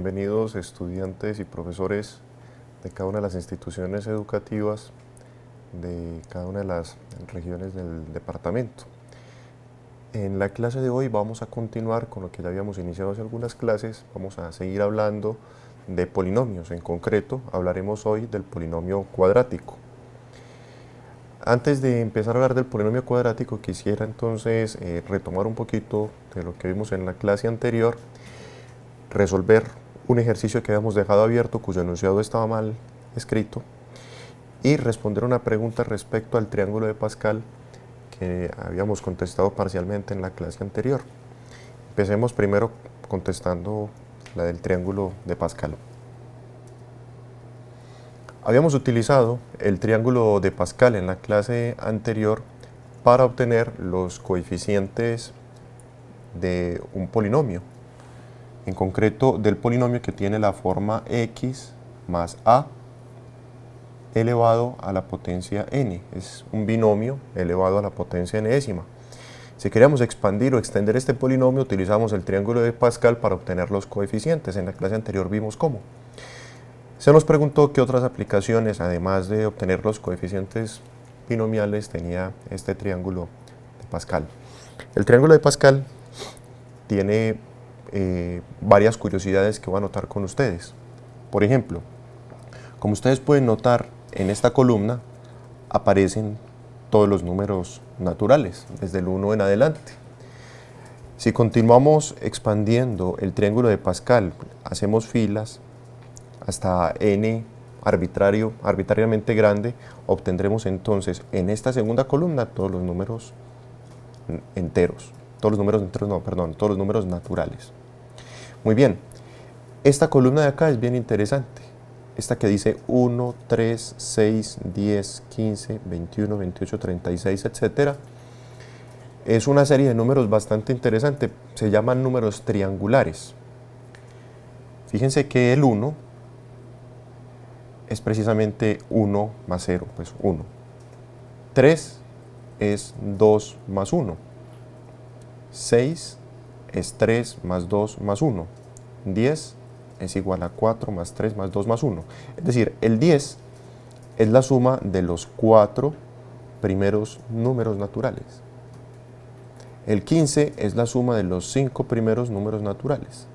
bienvenidos estudiantes y profesores de cada una de las instituciones educativas de cada una de las regiones del departamento. En la clase de hoy vamos a continuar con lo que ya habíamos iniciado hace algunas clases. Vamos a seguir hablando de polinomios. En concreto, hablaremos hoy del polinomio cuadrático. Antes de empezar a hablar del polinomio cuadrático, quisiera entonces retomar un poquito de lo que vimos en la clase anterior, resolver un ejercicio que habíamos dejado abierto cuyo enunciado estaba mal escrito y responder una pregunta respecto al triángulo de Pascal que habíamos contestado parcialmente en la clase anterior. Empecemos primero contestando la del triángulo de Pascal. Habíamos utilizado el triángulo de Pascal en la clase anterior para obtener los coeficientes de un polinomio, en concreto del polinomio que tiene la forma x más a elevado a la potencia n. Es un binomio elevado a la potencia enésima. Si queríamos expandir o extender este polinomio, utilizamos el triángulo de Pascal para obtener los coeficientes. En la clase anterior vimos cómo. Se nos preguntó qué otras aplicaciones, además de obtener los coeficientes binomiales, tenía este triángulo de Pascal. El triángulo de Pascal tiene varias curiosidades que voy a notar con ustedes. Por ejemplo, como ustedes pueden notar, en esta columna aparecen todos los números naturales, desde el 1 en adelante. Si continuamos expandiendo el triángulo de Pascal, hacemos filas hasta n arbitrariamente grande, obtendremos entonces en esta segunda columna todos los números enteros. Todos los números naturales. Muy bien, esta columna de acá es bien interesante. Esta que dice 1, 3, 6, 10, 15, 21, 28, 36, etc. Es una serie de números bastante interesante. Se llaman números triangulares. Fíjense que el 1 es precisamente 1 más 0, pues 1. 3 es 2 más 1. 6 es 3 más 2 más 1. 10 es igual a 4 más 3 más 2 más 1. Es decir, el 10 es la suma de los 4 primeros números naturales. El 15 es la suma de los 5 primeros números naturales.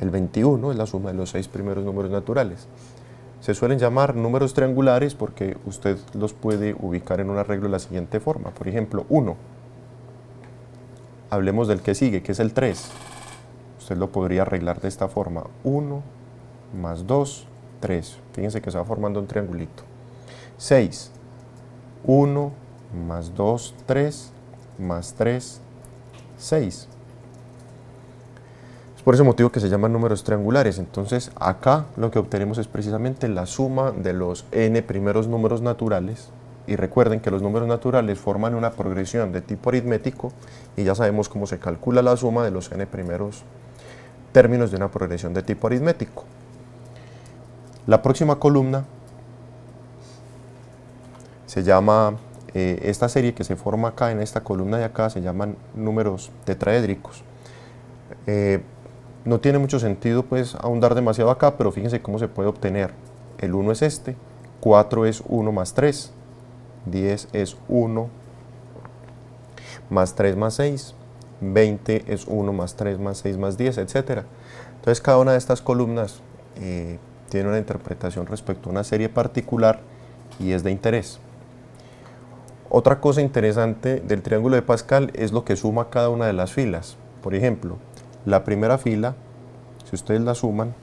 El 21 es la suma de los 6 primeros números naturales. Se suelen llamar números triangulares porque usted los puede ubicar en un arreglo de la siguiente forma. Por ejemplo, 1. Hablemos del que sigue, que es el 3. Usted lo podría arreglar de esta forma. 1 más 2, 3. Fíjense que se va formando un triangulito. 6. 1 más 2, 3 más 3, 6. Es por ese motivo que se llaman números triangulares. Entonces acá lo que obtenemos es precisamente la suma de los n primeros números naturales. Y recuerden que los números naturales forman una progresión de tipo aritmético y ya sabemos cómo se calcula la suma de los n primeros términos de una progresión de tipo aritmético. La próxima columna se llama, esta serie que se forma acá en esta columna de acá se llaman números tetraédricos. No tiene mucho sentido pues ahondar demasiado acá, pero fíjense cómo se puede obtener. El 1 es este, 4 es 1 más 3, 10 es 1 más 3 más 6, 20 es 1 más 3 más 6 más 10, etc. Entonces cada una de estas columnas tiene una interpretación respecto a una serie particular y es de interés. Otra cosa interesante del triángulo de Pascal es lo que suma cada una de las filas. Por ejemplo, la primera fila, si ustedes la suman,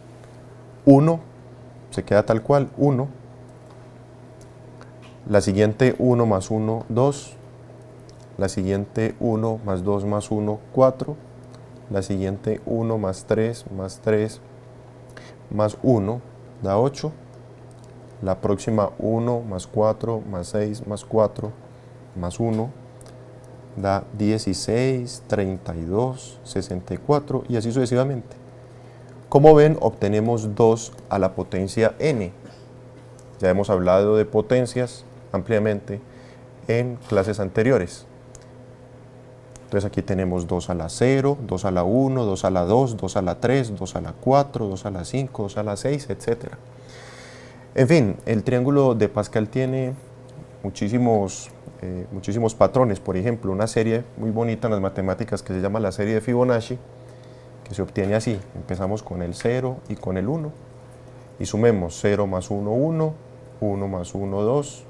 1 se queda tal cual, 1. La siguiente 1 más 1, 2. La siguiente 1 más 2 más 1, 4. La siguiente 1 más 3 más 1 da 8. La próxima 1 más 4 más 6 más 4 más 1 da 16, 32, 64 y así sucesivamente. Como ven, obtenemos 2 a la potencia n. Ya hemos hablado de potencias ampliamente en clases anteriores. Entonces aquí tenemos 2 a la 0, 2 a la 1, 2 a la 2, 2 a la 3, 2 a la 4, 2 a la 5, 2 a la 6, etc. En fin, el triángulo de Pascal tiene muchísimos patrones. Por ejemplo, una serie muy bonita en las matemáticas que se llama la serie de Fibonacci, que se obtiene así. Empezamos con el 0 y con el 1 y sumemos 0 más 1, 1, 1 más 1, 2,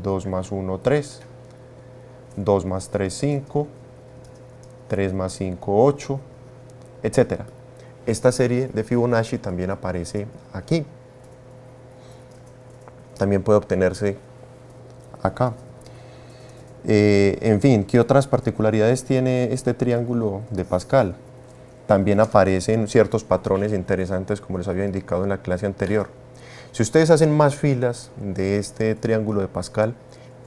2 más 1, 3, 2 más 3, 5, 3 más 5, 8, etc. Esta serie de Fibonacci también aparece aquí. También puede obtenerse acá. En fin, ¿qué otras particularidades tiene este triángulo de Pascal? También aparecen ciertos patrones interesantes, como les había indicado en la clase anterior. Si ustedes hacen más filas de este triángulo de Pascal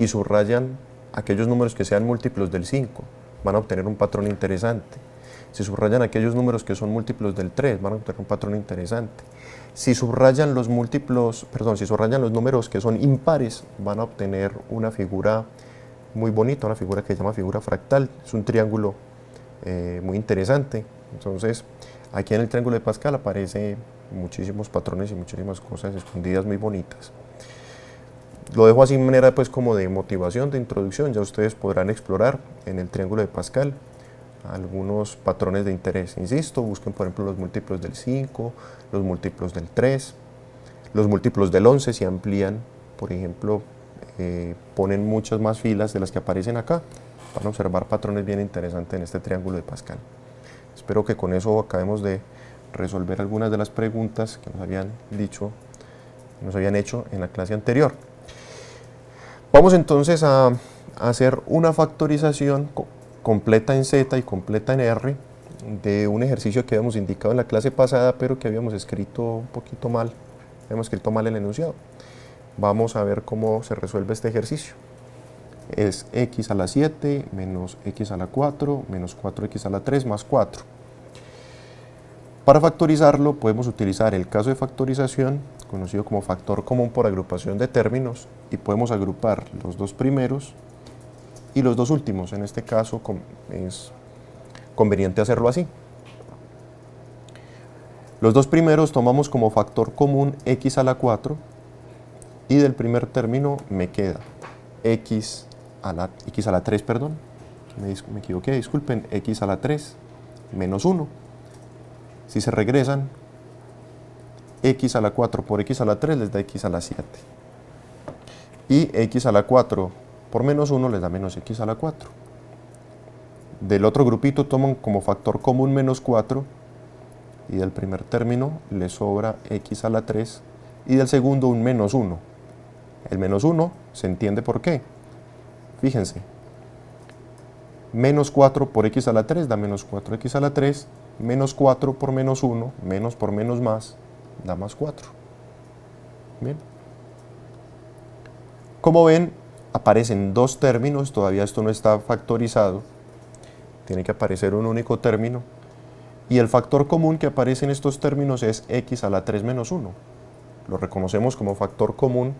y subrayan aquellos números que sean múltiplos del 5, van a obtener un patrón interesante. Si subrayan aquellos números que son múltiplos del 3, van a obtener un patrón interesante. Si subrayan los números que son impares, van a obtener una figura muy bonita, una figura que se llama figura fractal. Es un triángulo muy interesante. Entonces, aquí en el triángulo de Pascal aparecen muchísimos patrones y muchísimas cosas escondidas muy bonitas. Lo dejo así de manera pues como de motivación, de introducción. Ya ustedes podrán explorar en el triángulo de Pascal algunos patrones de interés. Insisto, busquen por ejemplo los múltiplos del 5, los múltiplos del 3, los múltiplos del 11 si amplían, por ejemplo, ponen muchas más filas de las que aparecen acá. Van a observar patrones bien interesantes en este triángulo de Pascal. Espero que con eso acabemos de resolver algunas de las preguntas que nos habían hecho en la clase anterior. Vamos entonces a hacer una factorización completa en Z y completa en R de un ejercicio que habíamos indicado en la clase pasada, pero que habíamos escrito un poquito mal, habíamos escrito mal el enunciado. Vamos a ver cómo se resuelve este ejercicio. Es x a la 7 menos x a la 4 menos 4x a la 3 más 4. Para factorizarlo podemos utilizar el caso de factorización, conocido como factor común por agrupación de términos, y podemos agrupar los dos primeros y los dos últimos. En este caso es conveniente hacerlo así. Los dos primeros tomamos como factor común x a la 4 y del primer término me queda x a la 3, perdón, me equivoqué, disculpen, x a la 3 menos 1. Si se regresan, x a la 4 por x a la 3 les da x a la 7. Y x a la 4 por menos 1 les da menos x a la 4. Del otro grupito toman como factor común menos 4 y del primer término les sobra x a la 3 y del segundo un menos 1. El menos 1 se entiende por qué. Fíjense, menos 4 por x a la 3 da menos 4x a la 3, menos 4 por menos 1, menos por menos más, da más 4. Bien. Como ven, aparecen dos términos, todavía esto no está factorizado, tiene que aparecer un único término, y el factor común que aparece en estos términos es x a la 3 menos 1. Lo reconocemos como factor común.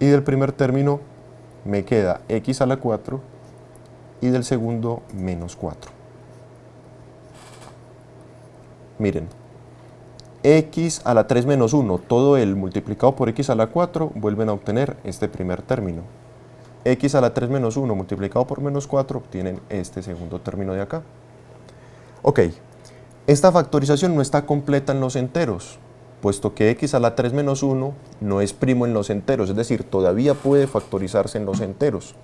Y del primer término me queda x a la 4 y del segundo menos 4. Miren, x a la 3 menos 1, todo el multiplicado por x a la 4, vuelven a obtener este primer término. X a la 3 menos 1 multiplicado por menos 4 obtienen este segundo término de acá. Ok, esta factorización no está completa en los enteros, puesto que x a la 3 menos 1 no es primo en los enteros, es decir, todavía puede factorizarse en los enteros.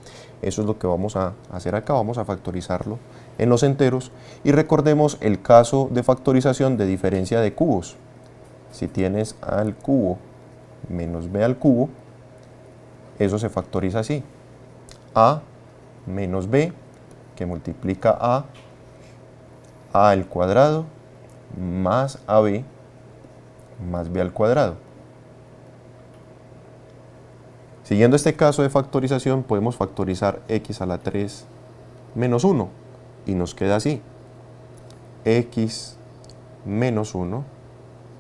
Eso es lo que vamos a hacer acá, vamos a factorizarlo en los enteros. Y recordemos el caso de factorización de diferencia de cubos. Si tienes a al cubo menos b al cubo, eso se factoriza así. A menos b, que multiplica a al cuadrado, más ab, más b al cuadrado. Siguiendo este caso de factorización, podemos factorizar x a la 3 menos 1, y nos queda así. X menos 1,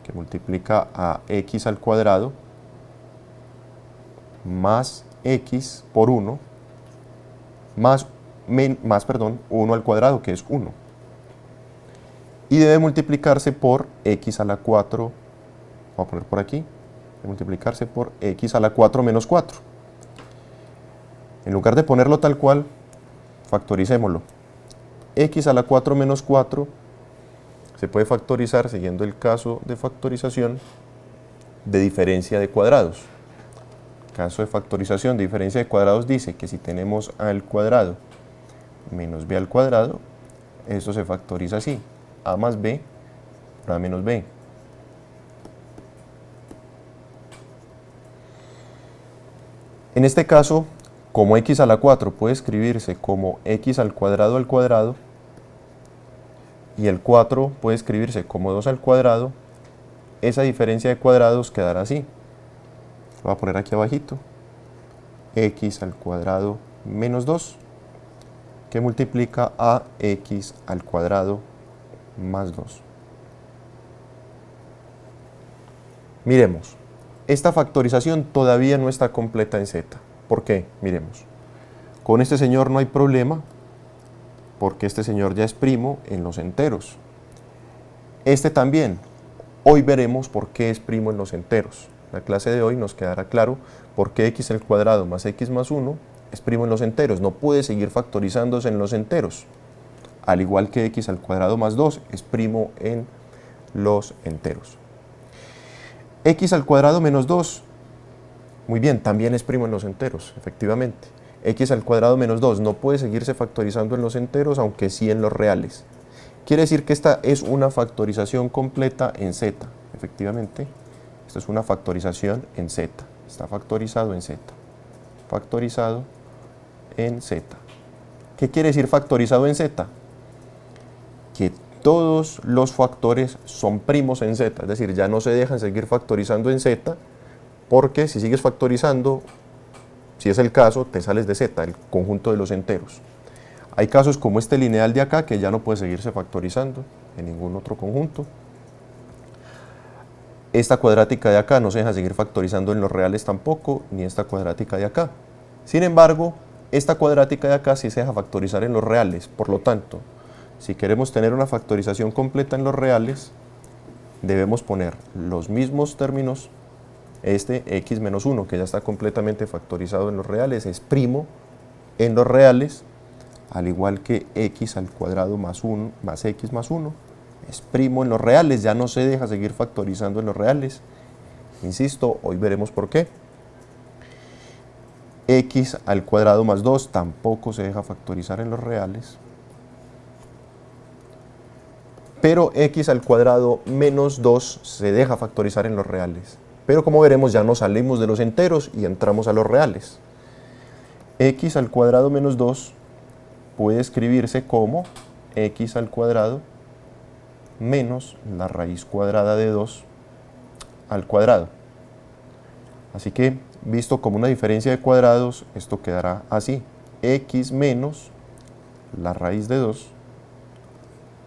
que multiplica a x al cuadrado, más x por 1 más 1 al cuadrado, que es 1. Y debe multiplicarse por x a la 4, voy a poner por aquí, debe multiplicarse por x a la 4 menos 4. En lugar de ponerlo tal cual, factoricémoslo. X a la 4 menos 4 se puede factorizar siguiendo el caso de factorización de diferencia de cuadrados. Caso de factorización de diferencia de cuadrados dice que si tenemos a al cuadrado menos b al cuadrado, eso se factoriza así: a más b por a menos b. En este caso, como x a la 4 puede escribirse como x al cuadrado y el 4 puede escribirse como 2 al cuadrado, esa diferencia de cuadrados quedará así. Lo voy a poner aquí abajito: x al cuadrado menos 2, que multiplica a x al cuadrado más 2. Miremos, esta factorización todavía no está completa en z. ¿Por qué? Miremos. Con este señor no hay problema, porque este señor ya es primo en los enteros. Este también. Hoy veremos por qué es primo en los enteros. En la clase de hoy nos quedará claro por qué x al cuadrado más x más 1 es primo en los enteros. No puede seguir factorizándose en los enteros. Al igual que x al cuadrado más 2 es primo en los enteros. X al cuadrado menos 2, muy bien, también es primo en los enteros, efectivamente. X al cuadrado menos 2 no puede seguirse factorizando en los enteros, aunque sí en los reales. Quiere decir que esta es una factorización completa en z, efectivamente. Esto es una factorización en z, está factorizado en z. Factorizado en z. ¿Qué quiere decir factorizado en z? Que todos los factores son primos en z, es decir, ya no se dejan seguir factorizando en z, porque si sigues factorizando, si es el caso, te sales de z, el conjunto de los enteros. Hay casos como este lineal de acá que ya no puede seguirse factorizando en ningún otro conjunto. Esta cuadrática de acá no se deja seguir factorizando en los reales tampoco, ni esta cuadrática de acá. Sin embargo, esta cuadrática de acá sí se deja factorizar en los reales. Por lo tanto, si queremos tener una factorización completa en los reales, debemos poner los mismos términos. Este x menos 1, que ya está completamente factorizado en los reales, es primo en los reales, al igual que x al cuadrado más 1 más x más 1 es primo en los reales, ya no se deja seguir factorizando en los reales. Insisto, hoy veremos por qué. X al cuadrado más 2 tampoco se deja factorizar en los reales. Pero x al cuadrado menos 2 se deja factorizar en los reales. Pero como veremos, ya nos salimos de los enteros y entramos a los reales. X al cuadrado menos 2 puede escribirse como x al cuadrado menos la raíz cuadrada de 2 al cuadrado. Así que, visto como una diferencia de cuadrados, esto quedará así: x menos la raíz de 2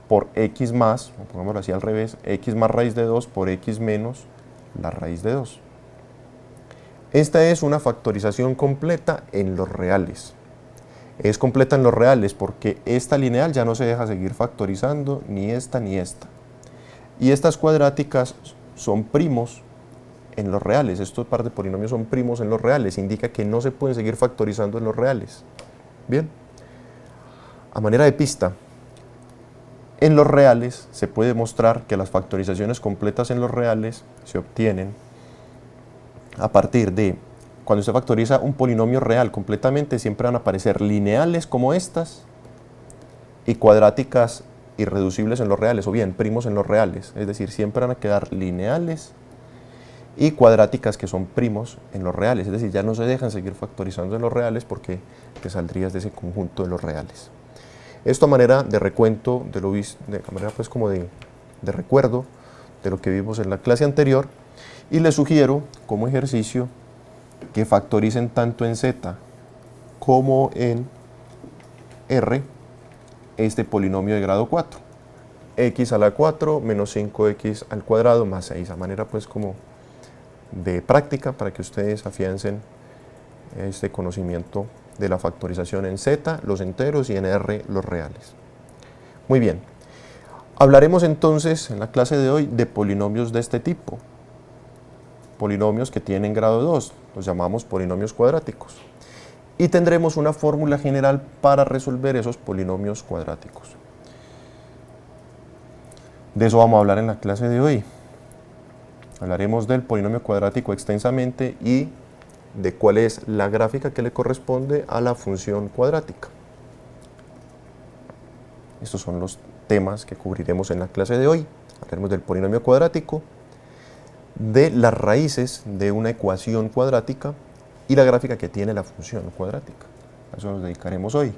por x más, pongámoslo así al revés, x más raíz de 2 por x menos la raíz de 2. Esta es una factorización completa en los reales. Es completa en los reales porque esta lineal ya no se deja seguir factorizando, ni esta ni esta. Y estas cuadráticas son primos en los reales. Estos par de polinomios son primos en los reales. Indica que no se pueden seguir factorizando en los reales. Bien. A manera de pista, en los reales se puede demostrar que las factorizaciones completas en los reales se obtienen a partir de, cuando se factoriza un polinomio real completamente, siempre van a aparecer lineales como estas y cuadráticas irreducibles en los reales, o bien primos en los reales, es decir, siempre van a quedar lineales y cuadráticas que son primos en los reales, es decir, ya no se dejan seguir factorizando en los reales porque te saldrías de ese conjunto de los reales. Esto a manera de recuento, de lo visto, de manera pues como de recuerdo de lo que vimos en la clase anterior, y les sugiero como ejercicio que factoricen tanto en z como en r este polinomio de grado 4, x a la 4 menos 5x al cuadrado más 6, a manera pues como de práctica para que ustedes afiancen este conocimiento de la factorización en z, los enteros, y en r, los reales. Muy bien. Hablaremos entonces en la clase de hoy de polinomios de este tipo. Polinomios que tienen grado 2, los llamamos polinomios cuadráticos. Y tendremos una fórmula general para resolver esos polinomios cuadráticos. De eso vamos a hablar en la clase de hoy. Hablaremos del polinomio cuadrático extensamente y de cuál es la gráfica que le corresponde a la función cuadrática. Estos son los temas que cubriremos en la clase de hoy. Hablaremos del polinomio cuadrático, de las raíces de una ecuación cuadrática y la gráfica que tiene la función cuadrática. A eso nos dedicaremos hoy.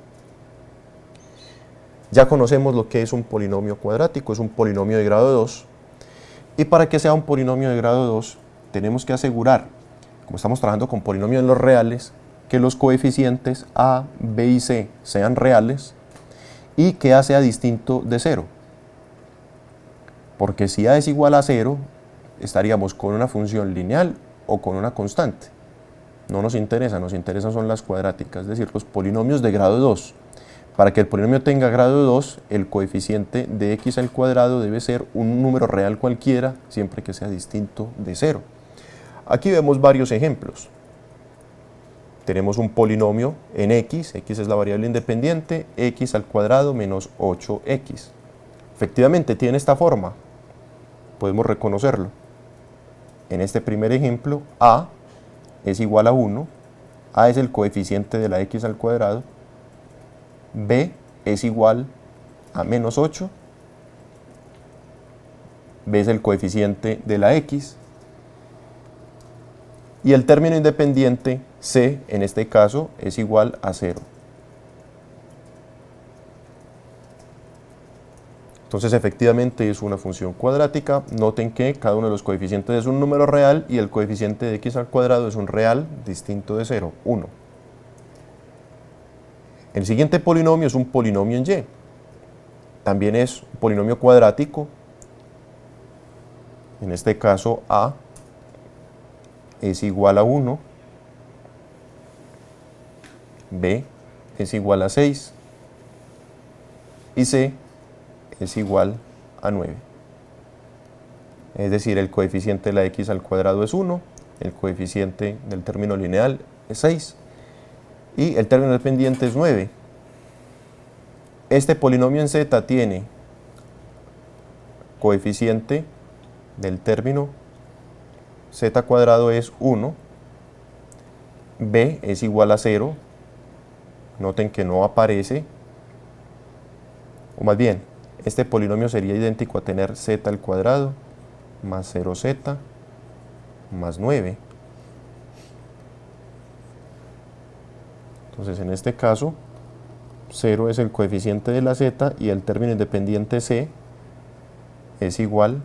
Ya conocemos lo que es un polinomio cuadrático, es un polinomio de grado 2. Y para que sea un polinomio de grado 2, tenemos que asegurar, como estamos trabajando con polinomios en los reales, que los coeficientes a, b y c sean reales y que a sea distinto de 0. Porque si a es igual a 0, estaríamos con una función lineal o con una constante. No nos interesan son las cuadráticas, es decir, los polinomios de grado 2. Para que el polinomio tenga grado 2, el coeficiente de x al cuadrado debe ser un número real cualquiera, siempre que sea distinto de 0. Aquí vemos varios ejemplos. Tenemos un polinomio en x es la variable independiente, x al cuadrado menos 8x. Efectivamente tiene esta forma, podemos reconocerlo. En este primer ejemplo, a es igual a 1, a es el coeficiente de la x al cuadrado, b es igual a menos 8, b es el coeficiente de la x, y el término independiente c, en este caso, es igual a 0. Entonces, efectivamente es una función cuadrática. Noten que cada uno de los coeficientes es un número real y el coeficiente de x al cuadrado es un real distinto de 0, 1. El siguiente polinomio es un polinomio en y. También es un polinomio cuadrático. En este caso, a es igual a 1, b es igual a 6 y c es igual a 9. Es decir, el coeficiente de la x al cuadrado es 1, el coeficiente del término lineal es 6 y el término dependiente es 9. Este polinomio en z tiene coeficiente del término z cuadrado es 1, b es igual a 0, noten que no aparece, o más bien, este polinomio sería idéntico a tener z al cuadrado más 0z más 9. Entonces, en este caso, 0 es el coeficiente de la z y el término independiente c es igual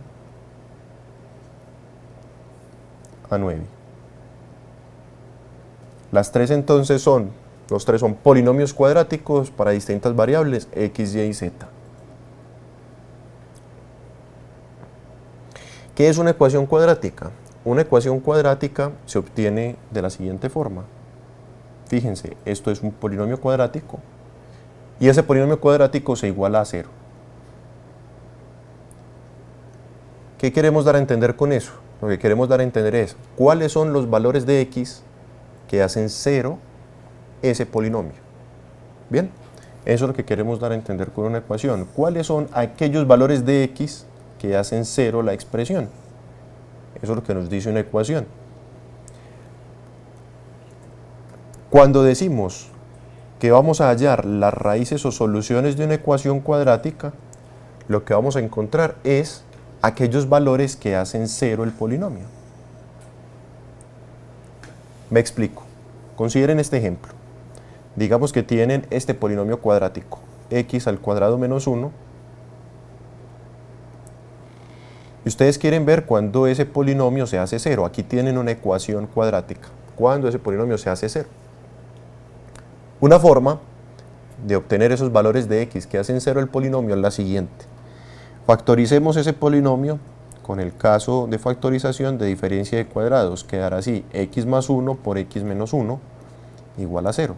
a 9. Los tres son polinomios cuadráticos para distintas variables x, y z. ¿Qué es una ecuación cuadrática? Una ecuación cuadrática se obtiene de la siguiente forma. Fíjense, esto es un polinomio cuadrático y ese polinomio cuadrático se iguala a 0. ¿Qué queremos dar a entender con eso? Lo que queremos dar a entender es cuáles son los valores de x que hacen 0 ese polinomio. Bien, eso es lo que queremos dar a entender con una ecuación. ¿Cuáles son aquellos valores de x que hacen 0 la expresión? Eso es lo que nos dice una ecuación. Cuando decimos que vamos a hallar las raíces o soluciones de una ecuación cuadrática, lo que vamos a encontrar es aquellos valores que hacen 0 el polinomio. Me explico. Consideren este ejemplo. Digamos que tienen este polinomio cuadrático, x al cuadrado menos 1. Y ustedes quieren ver cuándo ese polinomio se hace 0. Aquí tienen una ecuación cuadrática. ¿Cuándo ese polinomio se hace 0? Una forma de obtener esos valores de x que hacen 0 el polinomio es la siguiente. Factoricemos ese polinomio con el caso de factorización de diferencia de cuadrados. Quedará así, x más 1 por x menos 1. igual a 0.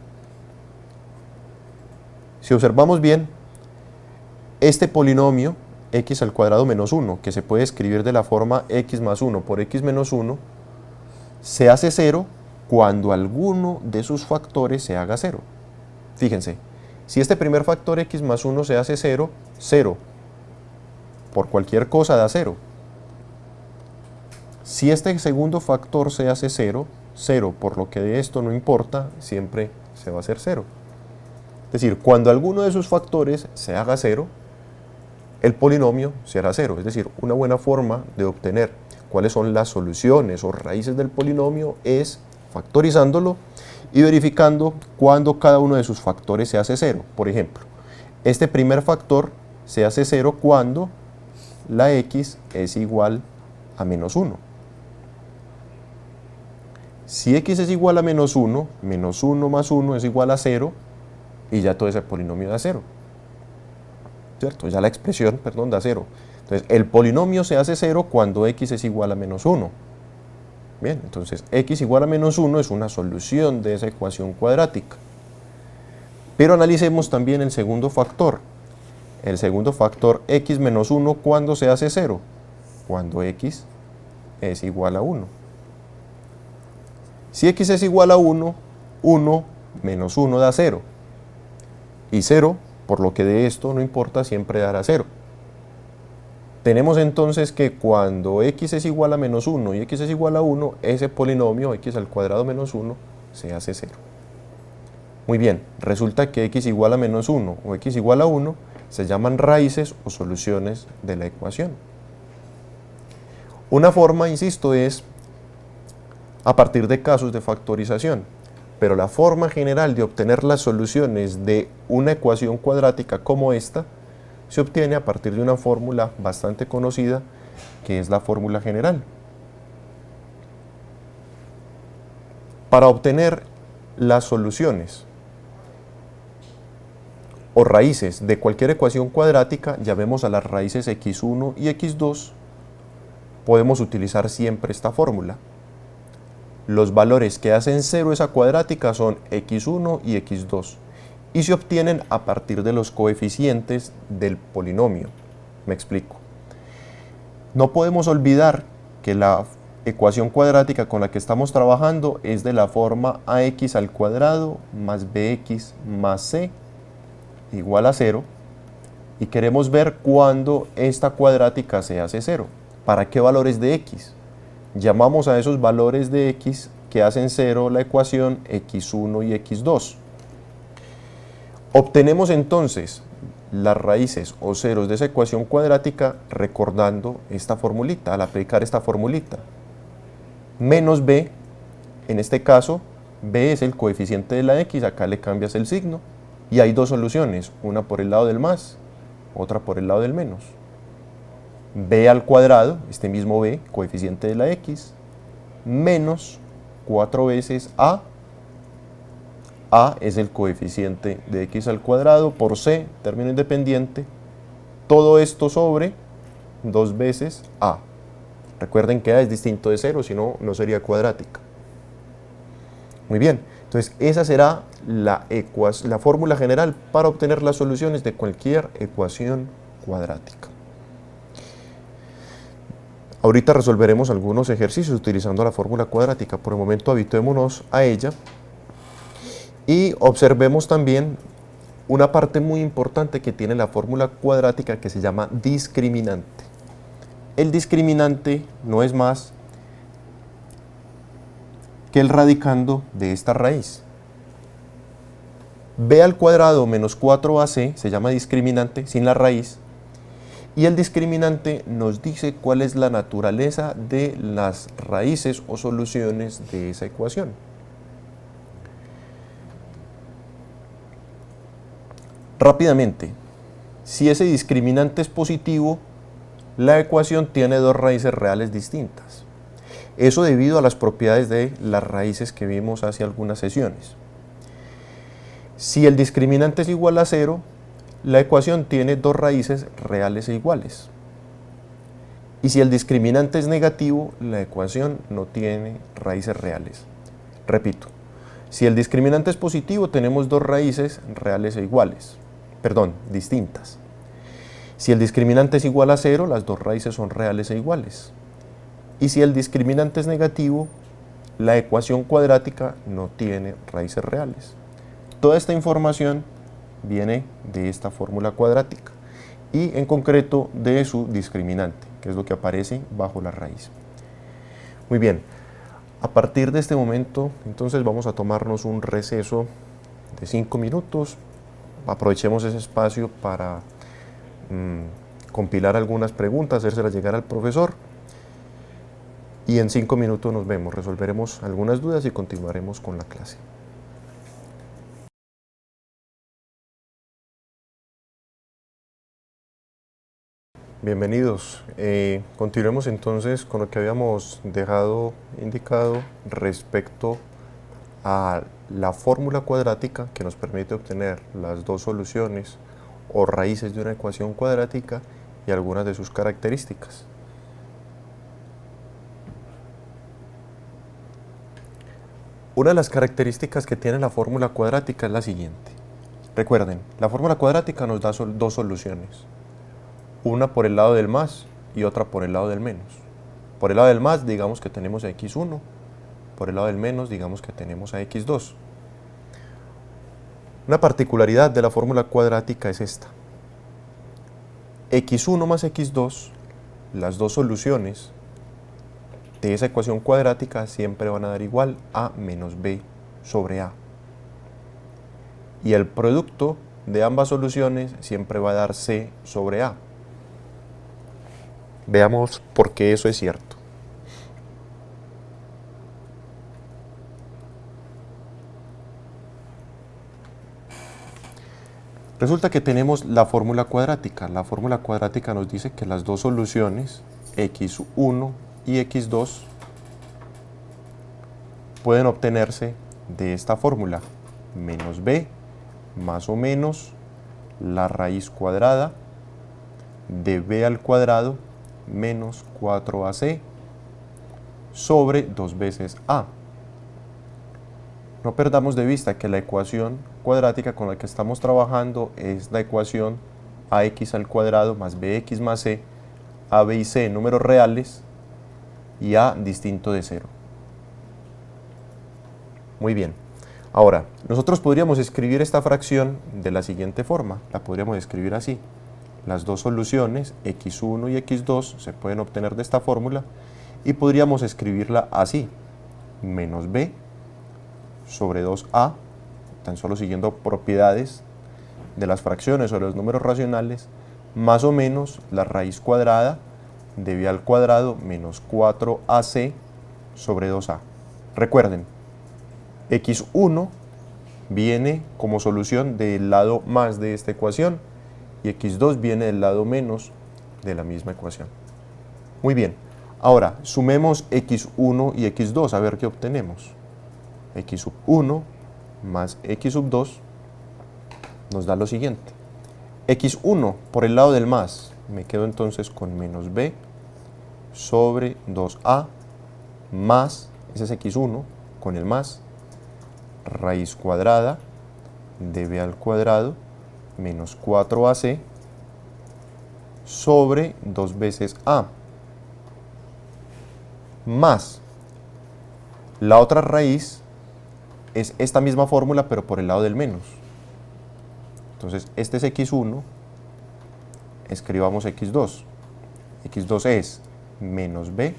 Si observamos bien, este polinomio x al cuadrado menos 1, que se puede escribir de la forma x más 1 por x menos 1, se hace 0 cuando alguno de sus factores se haga 0. Fíjense, si este primer factor x más 1 se hace 0, 0 por cualquier cosa da 0. Si este segundo factor se hace 0, 0 por lo que de esto no importa, siempre se va a hacer 0. Es decir, cuando alguno de sus factores se haga 0, el polinomio será 0. Es decir, una buena forma de obtener cuáles son las soluciones o raíces del polinomio es factorizándolo y verificando cuando cada uno de sus factores se hace 0. Por ejemplo, este primer factor se hace 0 cuando la x es igual a menos 1. Si x es igual a menos 1 más 1 es igual a 0, y ya todo ese polinomio da 0. ¿Cierto? Ya la expresión, perdón, da 0. Entonces, el polinomio se hace 0 cuando x es igual a menos 1. Bien, entonces x igual a menos 1 es una solución de esa ecuación cuadrática. Pero analicemos también el segundo factor. El segundo factor x menos 1, ¿cuándo se hace 0? Cuando x es igual a 1. Si x es igual a 1, 1 menos 1 da 0. Y 0, por lo que de esto no importa, siempre dará 0. Tenemos entonces que cuando x es igual a menos 1 y x es igual a 1, ese polinomio x al cuadrado menos 1 se hace 0. Muy bien, resulta que x igual a menos 1 o x igual a 1 se llaman raíces o soluciones de la ecuación. Una forma, insisto, es a partir de casos de factorización, pero la forma general de obtener las soluciones de una ecuación cuadrática como esta se obtiene a partir de una fórmula bastante conocida, que es la fórmula general. Para obtener las soluciones o raíces de cualquier ecuación cuadrática, llamemos a las raíces x1 y x2, podemos utilizar siempre esta fórmula. Los valores que hacen 0 esa cuadrática son x1 y x2 y se obtienen a partir de los coeficientes del polinomio. Me explico. No podemos olvidar que la ecuación cuadrática con la que estamos trabajando es de la forma ax al cuadrado más bx más c igual a 0 y queremos ver cuándo esta cuadrática se hace 0. ¿Para qué valores de x? Llamamos a esos valores de x que hacen 0 la ecuación x1 y x2. Obtenemos entonces las raíces o ceros de esa ecuación cuadrática recordando esta formulita, al aplicar esta formulita. Menos b, en este caso, b es el coeficiente de la x, acá le cambias el signo, y hay dos soluciones, una por el lado del más, otra por el lado del menos. B al cuadrado, este mismo b, coeficiente de la x, menos 4 veces a es el coeficiente de x al cuadrado, por c, término independiente, todo esto sobre 2 veces a. Recuerden que a es distinto de 0, si no, no sería cuadrática. Muy bien, entonces esa será la fórmula general para obtener las soluciones de cualquier ecuación cuadrática. Ahorita resolveremos algunos ejercicios utilizando la fórmula cuadrática. Por el momento habituémonos a ella y observemos también una parte muy importante que tiene la fórmula cuadrática que se llama discriminante. El discriminante no es más que el radicando de esta raíz. B al cuadrado menos 4ac se llama discriminante sin la raíz. Y el discriminante nos dice cuál es la naturaleza de las raíces o soluciones de esa ecuación. Rápidamente, si ese discriminante es positivo, la ecuación tiene dos raíces reales distintas. Eso debido a las propiedades de las raíces que vimos hace algunas sesiones. Si el discriminante es igual a 0, la ecuación tiene dos raíces reales e iguales. Y si el discriminante es negativo, la ecuación no tiene raíces reales. Repito, Si el discriminante es positivo, tenemos dos raíces reales e iguales, distintas. Si el discriminante es igual a 0, las dos raíces son reales e iguales. Y si el discriminante es negativo, la ecuación cuadrática no tiene raíces reales. Toda esta información viene de esta fórmula cuadrática y en concreto de su discriminante, que es lo que aparece bajo la raíz. Muy bien, a partir de este momento, entonces vamos a tomarnos un receso de 5 minutos. Aprovechemos ese espacio para compilar algunas preguntas, hacérselas llegar al profesor. Y en 5 minutos nos vemos, resolveremos algunas dudas y continuaremos con la clase. Bienvenidos. Continuemos entonces con lo que habíamos dejado indicado respecto a la fórmula cuadrática que nos permite obtener las dos soluciones o raíces de una ecuación cuadrática y algunas de sus características. Una de las características que tiene la fórmula cuadrática es la siguiente. Recuerden, la fórmula cuadrática nos da dos soluciones. Una por el lado del más y otra por el lado del menos. Por el lado del más digamos que tenemos a x1, por el lado del menos digamos que tenemos a x2. Una particularidad de la fórmula cuadrática es esta. x1 más x2, las dos soluciones de esa ecuación cuadrática siempre van a dar igual a menos b sobre a. Y el producto de ambas soluciones siempre va a dar c sobre a. Veamos por qué eso es cierto. Resulta que tenemos la fórmula cuadrática. La fórmula cuadrática nos dice que las dos soluciones, x1 y x2, pueden obtenerse de esta fórmula. Menos b más o menos la raíz cuadrada de b al cuadrado menos 4ac sobre 2 veces a. No perdamos de vista que la ecuación cuadrática con la que estamos trabajando es la ecuación ax al cuadrado más bx más c, a, b y c números reales y a distinto de 0. Muy bien. Ahora, nosotros podríamos escribir esta fracción de la siguiente forma. La podríamos escribir así. Las dos soluciones, x1 y x2, se pueden obtener de esta fórmula y podríamos escribirla así. Menos b sobre 2a, tan solo siguiendo propiedades de las fracciones o de los números racionales, más o menos la raíz cuadrada de b al cuadrado menos 4ac sobre 2a. Recuerden, x1 viene como solución del lado más de esta ecuación y x2 viene del lado menos de la misma ecuación. Muy bien, ahora sumemos x1 y x2 a ver qué obtenemos. X sub 1 más x sub 2 nos da lo siguiente. x1 por el lado del más, me quedo entonces con menos b sobre 2a más, ese es x1 con el más, raíz cuadrada de b al cuadrado menos 4ac sobre 2 veces a más la otra raíz es esta misma fórmula pero por el lado del menos. Entonces este es x1, escribamos x2. x2 es menos b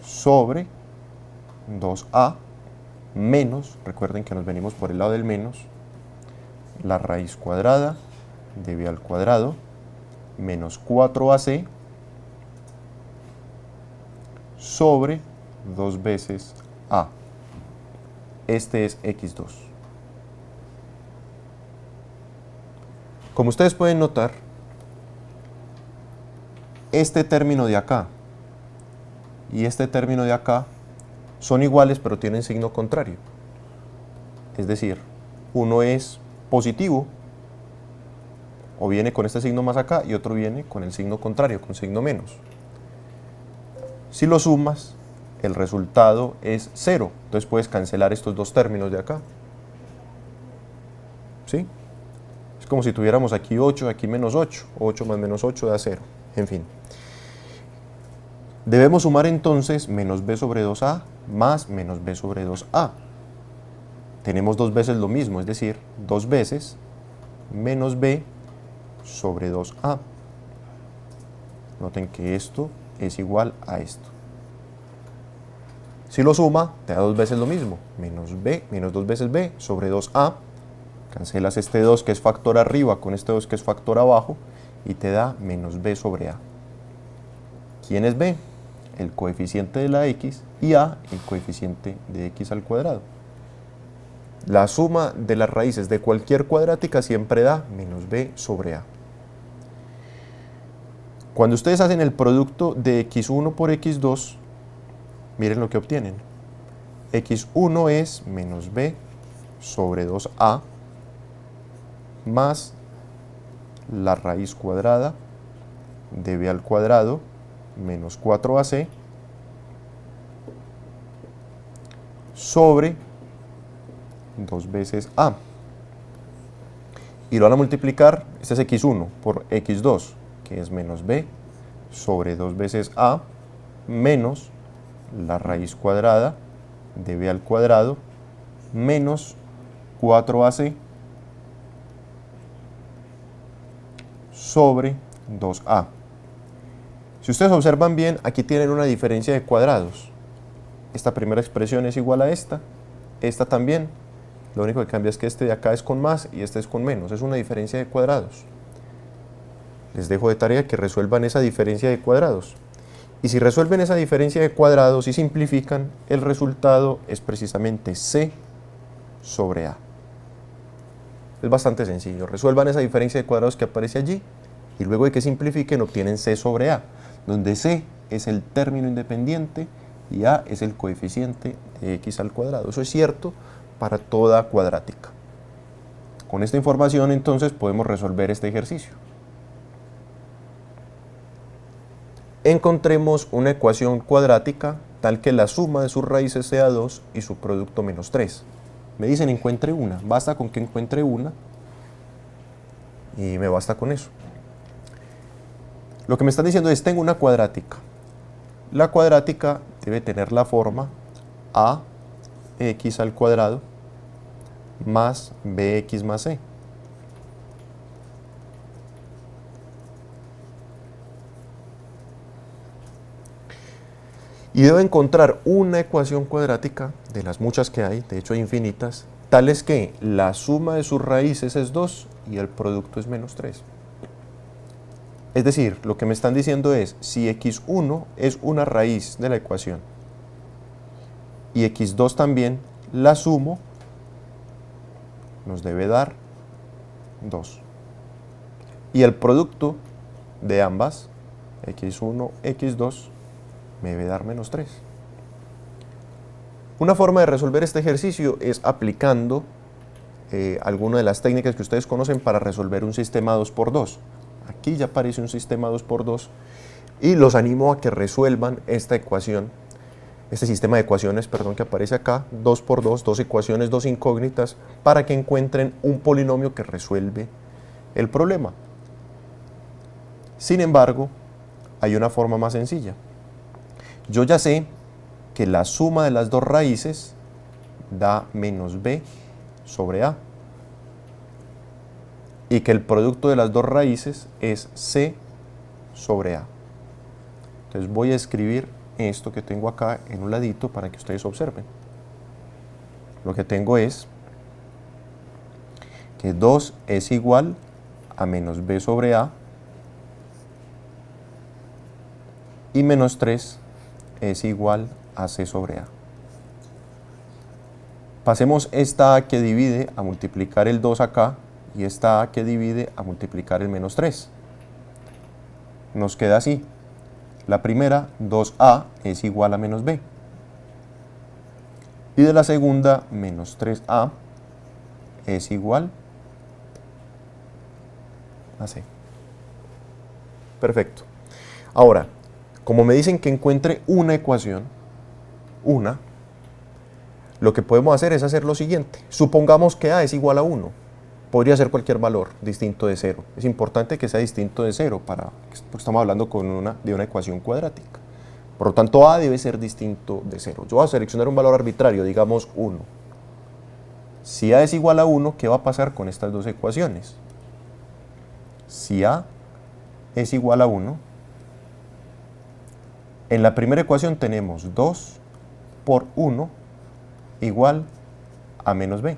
sobre 2a menos, recuerden que nos venimos por el lado del menos, la raíz cuadrada de b al cuadrado menos 4ac sobre 2 veces a. Este es x2. Como ustedes pueden notar, este término de acá y este término de acá son iguales pero tienen signo contrario. Es decir, uno es positivo o viene con este signo más acá y otro viene con el signo contrario, con signo menos. Si lo sumas, el resultado es 0. Entonces puedes cancelar estos dos términos de acá. ¿Sí? Es como si tuviéramos aquí 8, aquí menos 8. 8 más menos 8 da 0. En fin. Debemos sumar entonces menos b sobre 2a más menos b sobre 2a. Tenemos dos veces lo mismo, es decir, dos veces menos b sobre 2a. Noten que esto es igual a esto. Si lo suma, te da dos veces lo mismo, menos b, menos dos veces b sobre 2a. Cancelas este 2 que es factor arriba con este 2 que es factor abajo y te da menos b sobre a. ¿Quién es b? El coeficiente de la x y a el coeficiente de x al cuadrado. La suma de las raíces de cualquier cuadrática siempre da menos b sobre a. Cuando ustedes hacen el producto de x1 por x2, miren lo que obtienen. x1 es menos b sobre 2a más la raíz cuadrada de b al cuadrado menos 4ac sobre 2 veces a. Y lo van a multiplicar, este es x1 por x2, que es menos b sobre 2 veces a menos la raíz cuadrada de b al cuadrado menos 4ac sobre 2a. Si ustedes observan bien, aquí tienen una diferencia de cuadrados. Esta primera expresión es igual a esta también. Lo único que cambia es que este de acá es con más y este es con menos. Es una diferencia de cuadrados. Les dejo de tarea que resuelvan esa diferencia de cuadrados. Y si resuelven esa diferencia de cuadrados y simplifican, el resultado es precisamente c sobre a. Es bastante sencillo. Resuelvan esa diferencia de cuadrados que aparece allí y luego de que simplifiquen obtienen c sobre a, donde c es el término independiente y a es el coeficiente de x al cuadrado. Eso es cierto para toda cuadrática. Con esta información entonces podemos resolver este ejercicio. Encontremos una ecuación cuadrática tal que la suma de sus raíces sea 2 y su producto menos 3. Me dicen encuentre una, basta con que encuentre una y me basta con eso. Lo que me están diciendo es, tengo una cuadrática. La cuadrática debe tener la forma ax al cuadrado más bx más c. Y debo encontrar una ecuación cuadrática, de las muchas que hay, de hecho hay infinitas, tales que la suma de sus raíces es 2 y el producto es menos 3. Es decir, lo que me están diciendo es, si x1 es una raíz de la ecuación y x2 también, la sumo nos debe dar 2. Y el producto de ambas, x1, x2, me debe dar menos 3. Una forma de resolver este ejercicio es aplicando alguna de las técnicas que ustedes conocen para resolver un sistema 2×2. Aquí ya aparece un sistema 2×2 y los animo a que resuelvan esta ecuación, este sistema de ecuaciones, perdón, que aparece acá, 2×2, dos ecuaciones, dos incógnitas, para que encuentren un polinomio que resuelve el problema. Sin embargo, hay una forma más sencilla. Yo ya sé que la suma de las dos raíces da menos b sobre a y que el producto de las dos raíces es c sobre a. Entonces voy a escribir esto que tengo acá en un ladito para que ustedes observen. Lo que tengo es que 2 es igual a menos b sobre a y menos 3 es igual a c sobre a. Pasemos esta a que divide a multiplicar el 2 acá y esta a que divide a multiplicar el menos 3. Nos queda así. La primera, 2a, es igual a menos b. Y de la segunda, menos 3a, es igual a c. Perfecto. Ahora, como me dicen que encuentre una ecuación, una, lo que podemos hacer es hacer lo siguiente. Supongamos que a es igual a 1. Podría ser cualquier valor distinto de 0. Es importante que sea distinto de 0 porque estamos hablando de una ecuación cuadrática. Por lo tanto, a debe ser distinto de 0. Yo voy a seleccionar un valor arbitrario, digamos 1. Si a es igual a 1, ¿qué va a pasar con estas dos ecuaciones? Si a es igual a 1, en la primera ecuación tenemos 2 por 1 igual a menos b.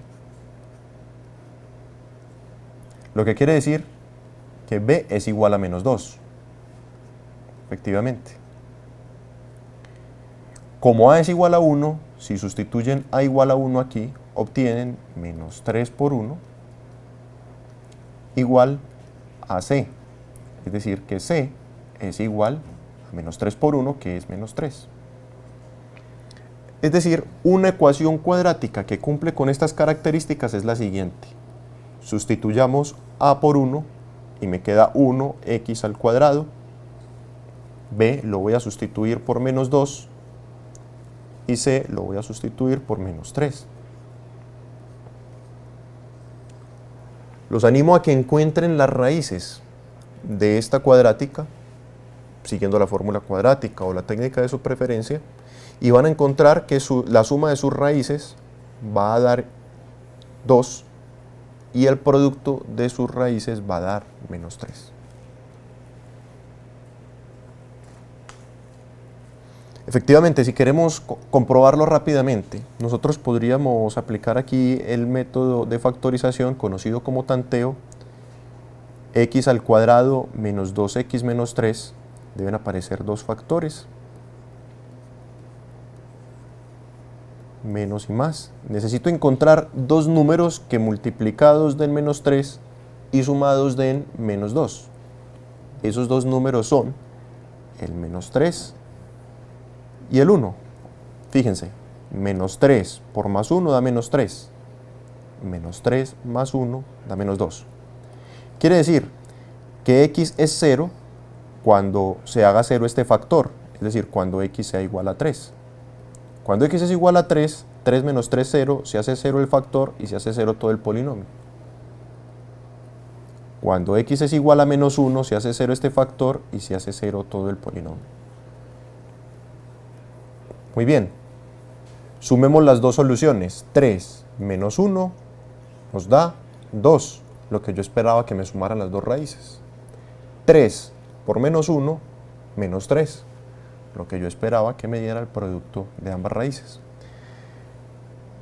Lo que quiere decir que b es igual a menos 2. Efectivamente. Como a es igual a 1, si sustituyen a igual a 1 aquí, obtienen menos 3 por 1 igual a c. Es decir, que c es igual a menos 3 por 1, que es menos 3. Es decir, una ecuación cuadrática que cumple con estas características es la siguiente. Sustituyamos a por 1 y me queda 1x al cuadrado. B lo voy a sustituir por menos 2 y c lo voy a sustituir por menos 3. Los animo a que encuentren las raíces de esta cuadrática, siguiendo la fórmula cuadrática o la técnica de su preferencia, y van a encontrar que la suma de sus raíces va a dar 2 y el producto de sus raíces va a dar menos 3. Efectivamente, si queremos comprobarlo rápidamente, nosotros podríamos aplicar aquí el método de factorización conocido como tanteo. X al cuadrado menos 2x menos 3, deben aparecer dos factores, menos y más. Necesito encontrar dos números que multiplicados den menos 3 y sumados den menos 2. Esos dos números son el menos 3 y el 1. Fíjense, menos 3 por más 1 da menos 3. Menos 3 más 1 da menos 2. Quiere decir que x es 0 cuando se haga 0 este factor, es decir, cuando x sea igual a 3. Cuando x es igual a 3, 3 menos 3, 0, se hace 0 el factor y se hace 0 todo el polinomio. Cuando x es igual a menos 1, se hace 0 este factor y se hace 0 todo el polinomio. Muy bien. Sumemos las dos soluciones. 3 menos 1 nos da 2, lo que yo esperaba que me sumaran las dos raíces. 3 por menos 1, menos 3, lo que yo esperaba que me diera el producto de ambas raíces.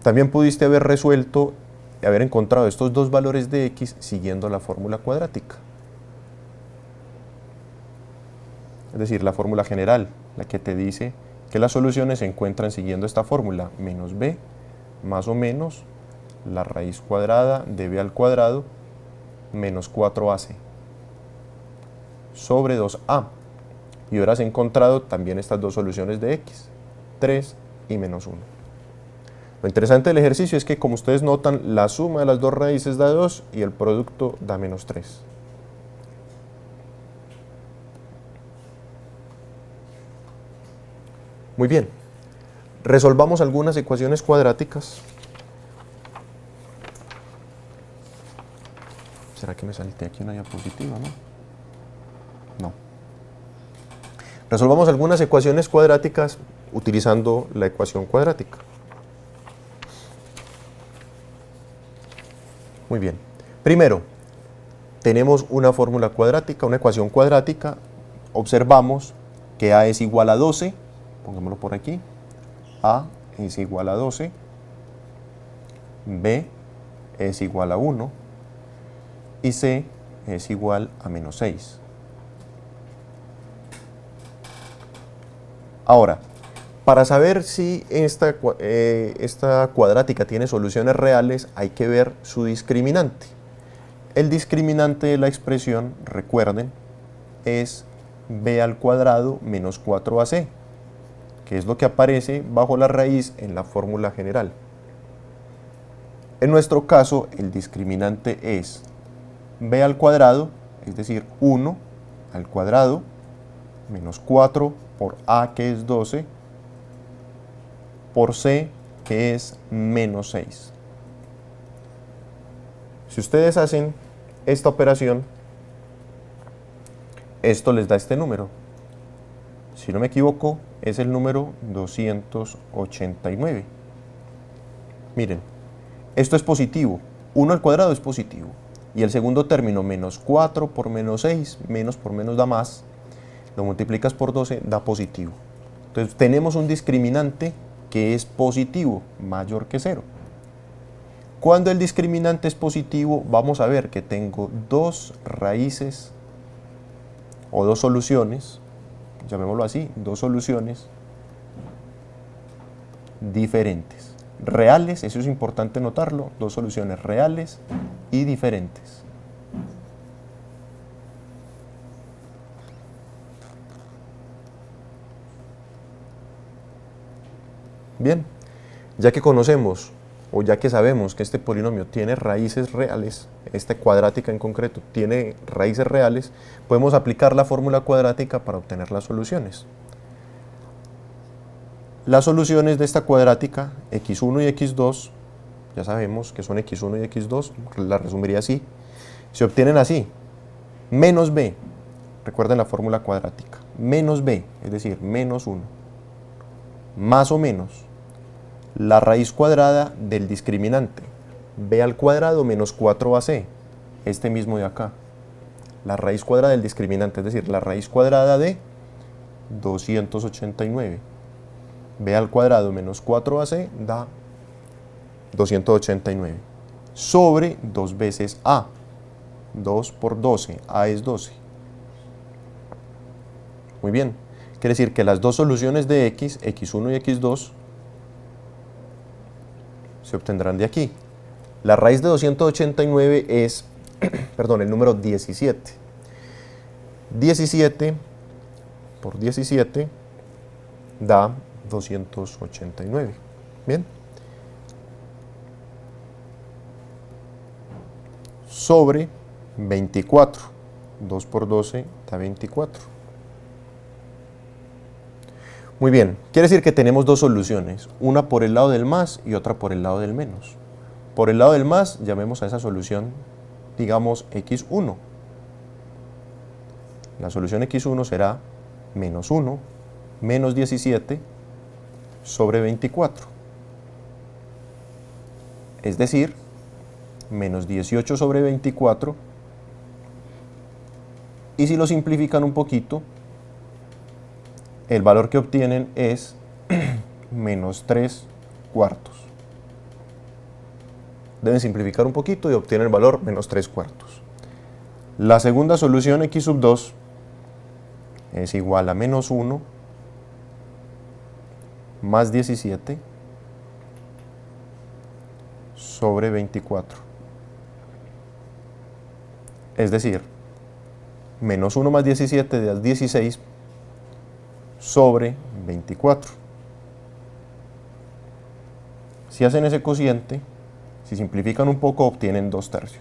También pudiste haber resuelto y haber encontrado estos dos valores de x siguiendo la fórmula cuadrática. Es decir, la fórmula general, la que te dice que las soluciones se encuentran siguiendo esta fórmula, menos b más o menos la raíz cuadrada de b al cuadrado menos 4ac sobre 2a. Y hubieras encontrado también estas dos soluciones de x, 3 y menos 1. Lo interesante del ejercicio es que, como ustedes notan, la suma de las dos raíces da 2 y el producto da menos 3. Muy bien, resolvamos algunas ecuaciones cuadráticas. ¿Será que me salté aquí una diapositiva, no? No. Resolvamos algunas ecuaciones cuadráticas utilizando la ecuación cuadrática. Muy bien. Primero, tenemos una fórmula cuadrática, una ecuación cuadrática. Observamos que a es igual a 12. Pongámoslo por aquí. A es igual a 12. B es igual a 1. Y C es igual a menos 6. Ahora, para saber si esta cuadrática tiene soluciones reales, hay que ver su discriminante. El discriminante de la expresión, recuerden, es b al cuadrado menos 4ac, que es lo que aparece bajo la raíz en la fórmula general. En nuestro caso, el discriminante es b al cuadrado, es decir, 1 al cuadrado, menos 4 por a, que es 12, por c, que es menos 6. Si ustedes hacen esta operación, esto les da este número. Si no me equivoco, es el número 289. Miren, esto es positivo. 1 al cuadrado es positivo. Y el segundo término, menos 4 por menos 6, menos por menos da más, lo multiplicas por 12, da positivo. Entonces tenemos un discriminante que es positivo, mayor que 0. Cuando el discriminante es positivo, vamos a ver que tengo dos raíces o dos soluciones, llamémoslo así, dos soluciones diferentes. Reales, eso es importante notarlo, dos soluciones reales y diferentes. Bien, ya que conocemos o ya que sabemos que este polinomio tiene raíces reales, esta cuadrática en concreto tiene raíces reales, podemos aplicar la fórmula cuadrática para obtener las soluciones. Las soluciones de esta cuadrática, x1 y x2, ya sabemos que son x1 y x2, la resumiría así, se obtienen así: menos b, recuerden la fórmula cuadrática, menos b, es decir, menos 1, más o menos la raíz cuadrada del discriminante, b al cuadrado menos 4ac, este mismo de acá, la raíz cuadrada del discriminante, es decir, la raíz cuadrada de 289. b al cuadrado menos 4ac da 289, sobre 2 veces a, 2 por 12, a es 12. Muy bien, quiere decir que las dos soluciones de x, x1 y x2, se obtendrán de aquí. La raíz de 289 es, perdón, el número 17. 17 por 17 da 289. Bien. Sobre 24. 2 por 12 da 24. Muy bien, quiere decir que tenemos dos soluciones, una por el lado del más y otra por el lado del menos. Por el lado del más, llamemos a esa solución, digamos, x1. La solución x1 será menos 1, menos 17, sobre 24. Es decir, menos 18 sobre 24. Y si lo simplifican un poquito, el valor que obtienen es menos 3 cuartos. Deben simplificar un poquito y obtienen el valor menos 3 cuartos. La segunda solución, x sub 2, es igual a menos 1 más 17 sobre 24. Es decir, menos 1 más 17 da 16 sobre 24. Si hacen ese cociente, si simplifican un poco, obtienen 2/3.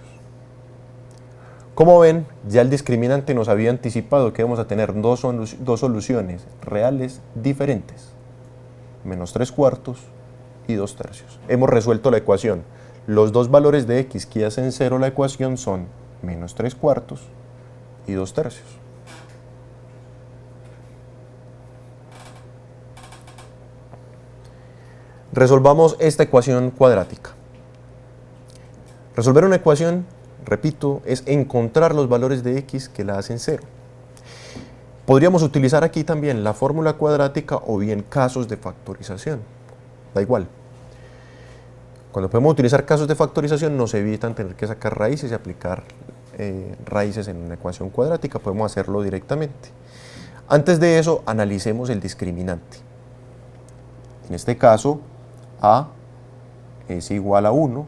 Como ven, ya el discriminante nos había anticipado que vamos a tener dos soluciones reales diferentes, menos 3 cuartos y 2/3. Hemos resuelto la ecuación. Los dos valores de x que hacen 0 la ecuación son menos 3 cuartos y 2/3. Resolvamos esta ecuación cuadrática. Resolver una ecuación, repito, es encontrar los valores de x que la hacen 0. Podríamos utilizar aquí también la fórmula cuadrática o bien casos de factorización. Da igual. Cuando podemos utilizar casos de factorización nos evitan tener que sacar raíces y aplicar raíces en una ecuación cuadrática. Podemos hacerlo directamente. Antes de eso, analicemos el discriminante. En este caso, a es igual a 1,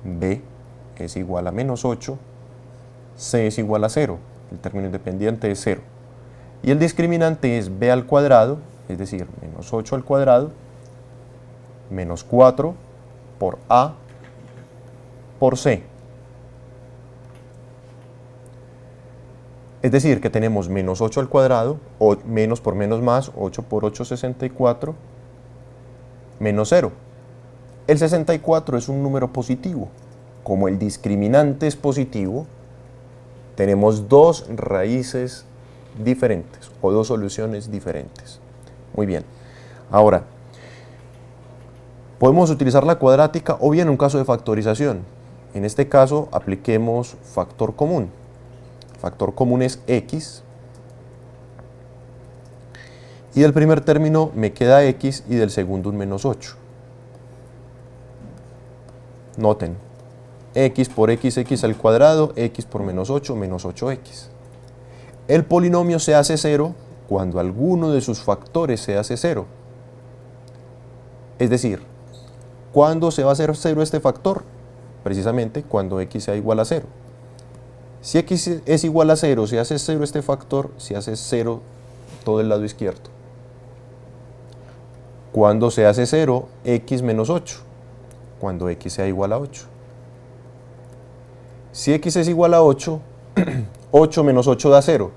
b es igual a menos 8, c es igual a 0, el término independiente es 0. Y el discriminante es b al cuadrado, es decir, menos 8 al cuadrado, menos 4 por a por c. Es decir, que tenemos menos 8 al cuadrado, o menos por menos más, 8 por 8, 64, menos 0. El 64 es un número positivo. Como el discriminante es positivo, tenemos dos raíces diferentes o dos soluciones diferentes. Muy bien. Ahora, podemos utilizar la cuadrática o bien un caso de factorización. En este caso, apliquemos factor común. Factor común es x. Y del primer término me queda x y del segundo un menos 8. Noten, x por x al cuadrado, x por menos 8, menos 8x. El polinomio se hace 0 cuando alguno de sus factores se hace 0. Es decir, ¿cuándo se va a hacer 0 este factor? Precisamente cuando x sea igual a 0. Si x es igual a 0, se hace 0 este factor, se hace 0 todo el lado izquierdo. ¿Cuándo se hace 0? X menos 8. Cuando x sea igual a 8. Si x es igual a 8, 8 menos 8 da 0.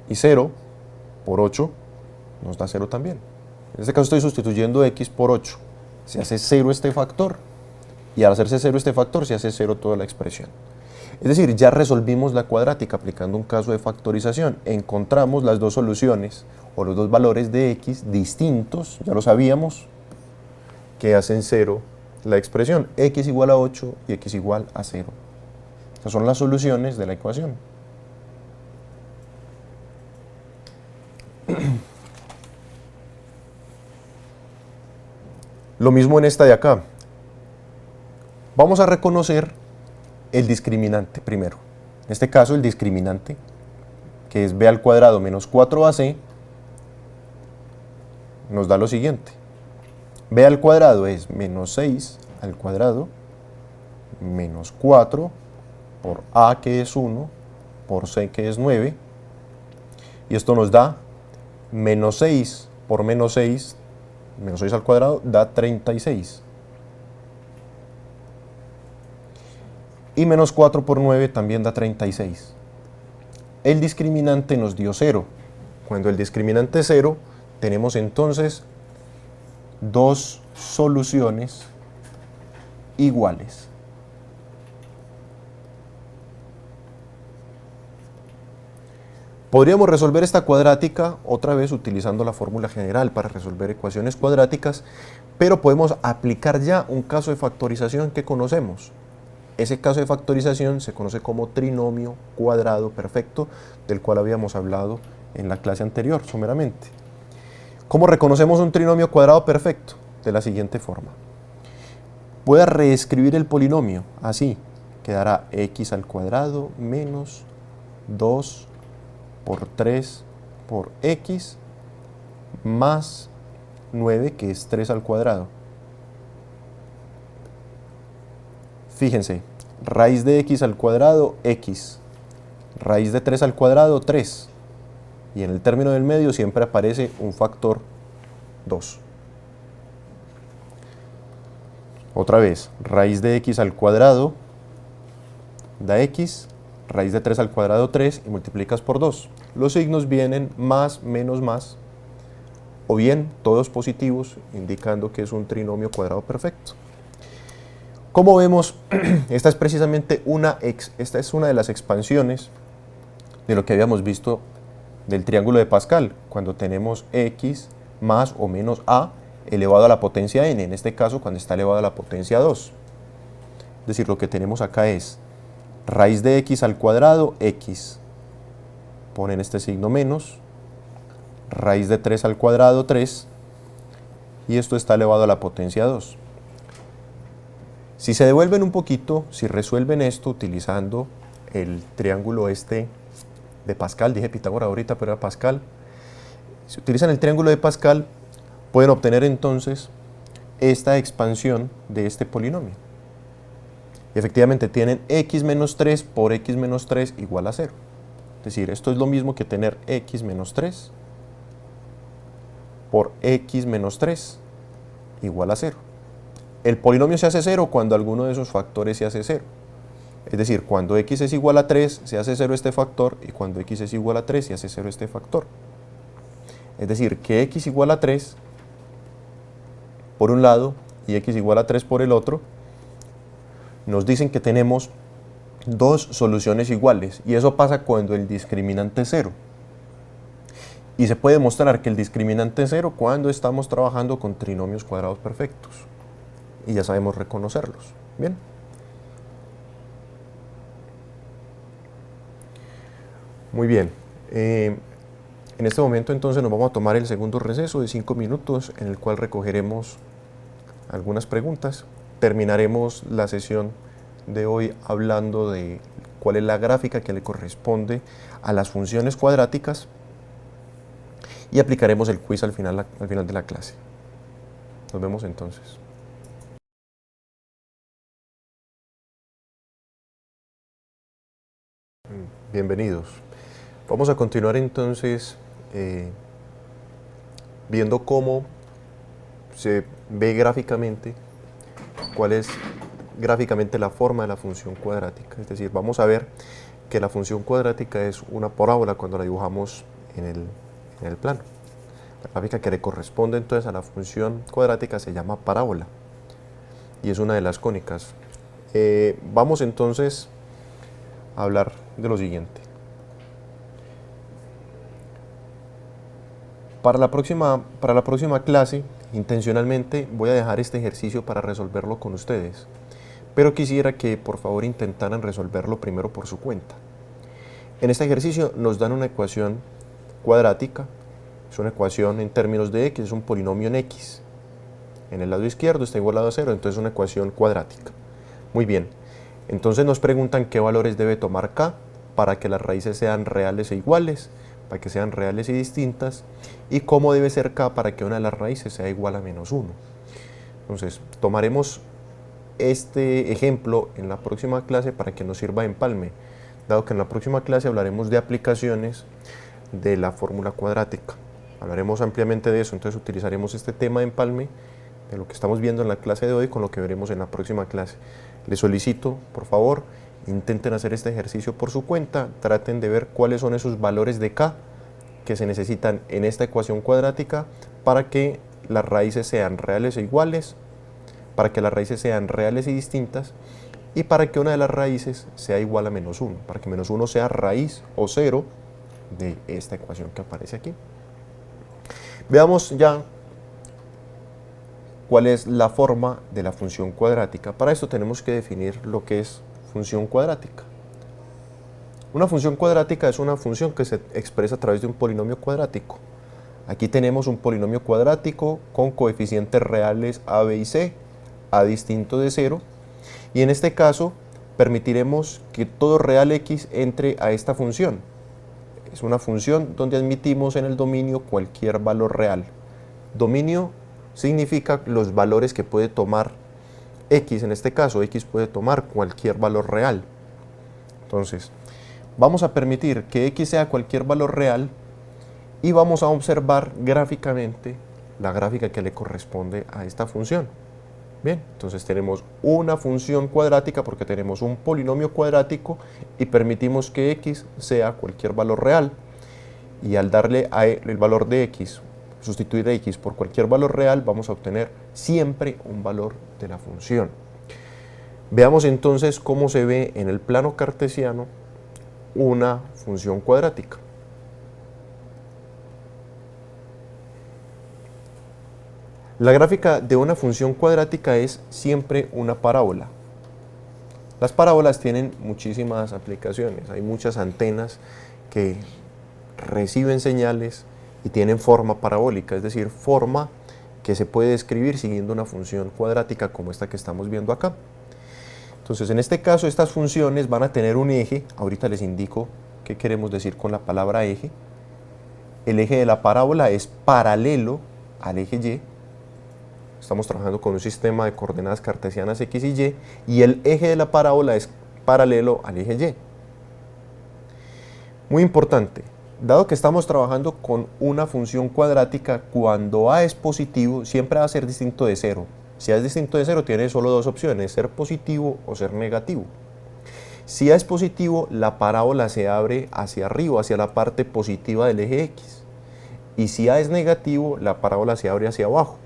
Y 0 por 8 nos da 0 también. En este caso estoy sustituyendo x por 8. Se hace 0 este factor. Y al hacerse 0 este factor, se hace 0 toda la expresión. Es decir, ya resolvimos la cuadrática aplicando un caso de factorización. Encontramos las dos soluciones o los dos valores de x distintos, ya lo sabíamos, que hacen 0 la expresión. X igual a 8 y x igual a 0. Estas son las soluciones de la ecuación. Lo mismo en esta de acá. Vamos a reconocer el discriminante primero. En este caso el discriminante, que es b al cuadrado menos 4ac, nos da lo siguiente. b al cuadrado es menos 6 al cuadrado menos 4 por a, que es 1, por c, que es 9. Y esto nos da menos 6 por menos 6 al cuadrado da 36. Y menos 4 por 9 también da 36. El discriminante nos dio 0. Cuando el discriminante es 0, tenemos entonces dos soluciones iguales. Podríamos resolver esta cuadrática otra vez utilizando la fórmula general para resolver ecuaciones cuadráticas, pero podemos aplicar ya un caso de factorización que conocemos. Ese caso de factorización se conoce como trinomio cuadrado perfecto, del cual habíamos hablado en la clase anterior, someramente. ¿Cómo reconocemos un trinomio cuadrado perfecto? De la siguiente forma. Voy a reescribir el polinomio, así, quedará x al cuadrado menos 2 por 3 por x más 9, que es 3 al cuadrado. Fíjense, raíz de x al cuadrado, x. Raíz de 3 al cuadrado, 3. Y en el término del medio siempre aparece un factor 2. Otra vez, raíz de x al cuadrado da x, raíz de 3 al cuadrado 3 y multiplicas por 2. Los signos vienen más, menos, más, o bien todos positivos, indicando que es un trinomio cuadrado perfecto. Como vemos, esta es precisamente una de las expansiones de lo que habíamos visto del triángulo de Pascal, cuando tenemos x más o menos a elevado a la potencia n, en este caso cuando está elevado a la potencia 2. Es decir, lo que tenemos acá es raíz de x al cuadrado, x, ponen este signo menos, raíz de 3 al cuadrado, 3, y esto está elevado a la potencia 2. Si se devuelven un poquito, si resuelven esto utilizando el triángulo este de Pascal, dije Pitágoras ahorita, pero era Pascal. Si utilizan el triángulo de Pascal, pueden obtener entonces esta expansión de este polinomio. Y efectivamente tienen x menos 3 por x menos 3 igual a 0. Es decir, esto es lo mismo que tener x menos 3 por x menos 3 igual a 0. El polinomio se hace 0 cuando alguno de esos factores se hace 0. Es decir, cuando x es igual a 3 se hace 0 este factor y cuando x es igual a 3 se hace 0 este factor. Es decir, que x igual a 3 por un lado y x igual a 3 por el otro, nos dicen que tenemos dos soluciones iguales, y eso pasa cuando el discriminante es cero. Y se puede demostrar que el discriminante es cero cuando estamos trabajando con trinomios cuadrados perfectos. Y ya sabemos reconocerlos. Bien. Muy bien. En este momento entonces nos vamos a tomar el segundo receso de 5 minutos en el cual recogeremos algunas preguntas. Terminaremos la sesión de hoy hablando de cuál es la gráfica que le corresponde a las funciones cuadráticas y aplicaremos el quiz al final de la clase. Nos vemos entonces. Bienvenidos. Vamos a continuar entonces viendo cómo se ve gráficamente, cuál es gráficamente la forma de la función cuadrática. Es decir, vamos a ver que la función cuadrática es una parábola cuando la dibujamos en el plano. La gráfica que le corresponde entonces a la función cuadrática se llama parábola y es una de las cónicas. Vamos entonces a hablar de lo siguiente. Para la próxima clase, intencionalmente voy a dejar este ejercicio para resolverlo con ustedes, pero quisiera que por favor intentaran resolverlo primero por su cuenta. En este ejercicio nos dan una ecuación cuadrática, es una ecuación en términos de x, es un polinomio en x. En el lado izquierdo está igualado a 0, entonces es una ecuación cuadrática. Muy bien, entonces nos preguntan qué valores debe tomar k para que las raíces sean reales e iguales, para que sean reales y distintas, y cómo debe ser k para que una de las raíces sea igual a menos 1. Entonces, tomaremos este ejemplo en la próxima clase para que nos sirva de empalme, dado que en la próxima clase hablaremos de aplicaciones de la fórmula cuadrática. Hablaremos ampliamente de eso, entonces utilizaremos este tema de empalme de lo que estamos viendo en la clase de hoy con lo que veremos en la próxima clase. Les solicito, por favor, intenten hacer este ejercicio por su cuenta, traten de ver cuáles son esos valores de k que se necesitan en esta ecuación cuadrática para que las raíces sean reales e iguales, para que las raíces sean reales y distintas, y para que una de las raíces sea igual a menos 1, para que menos 1 sea raíz o 0 de esta ecuación que aparece aquí. Veamos ya cuál es la forma de la función cuadrática. Para esto tenemos que definir lo que es función cuadrática. Una función cuadrática es una función que se expresa a través de un polinomio cuadrático. Aquí tenemos un polinomio cuadrático con coeficientes reales a, b y c, a distinto de 0, y en este caso permitiremos que todo real x entre a esta función. Es una función donde admitimos en el dominio cualquier valor real. Dominio significa los valores que puede tomar x, en este caso x puede tomar cualquier valor real. Entonces, vamos a permitir que x sea cualquier valor real y vamos a observar gráficamente la gráfica que le corresponde a esta función. Bien, entonces tenemos una función cuadrática porque tenemos un polinomio cuadrático y permitimos que x sea cualquier valor real. Y al darle el valor de x, sustituir x por cualquier valor real, vamos a obtener siempre un valor de la función. Veamos entonces cómo se ve en el plano cartesiano una función cuadrática. La gráfica de una función cuadrática es siempre una parábola. Las parábolas tienen muchísimas aplicaciones, hay muchas antenas que reciben señales y tienen forma parabólica, es decir, forma que se puede describir siguiendo una función cuadrática como esta que estamos viendo acá. Entonces, en este caso, estas funciones van a tener un eje. Ahorita les indico qué queremos decir con la palabra eje. El eje de la parábola es paralelo al eje Y. Estamos trabajando con un sistema de coordenadas cartesianas x y y el eje de la parábola es paralelo al eje Y. Muy importante, dado que estamos trabajando con una función cuadrática, cuando a es positivo, siempre va a ser distinto de 0. Si a es distinto de 0, tiene solo dos opciones, ser positivo o ser negativo. Si a es positivo, la parábola se abre hacia arriba, hacia la parte positiva del eje x. Y si a es negativo, la parábola se abre hacia abajo.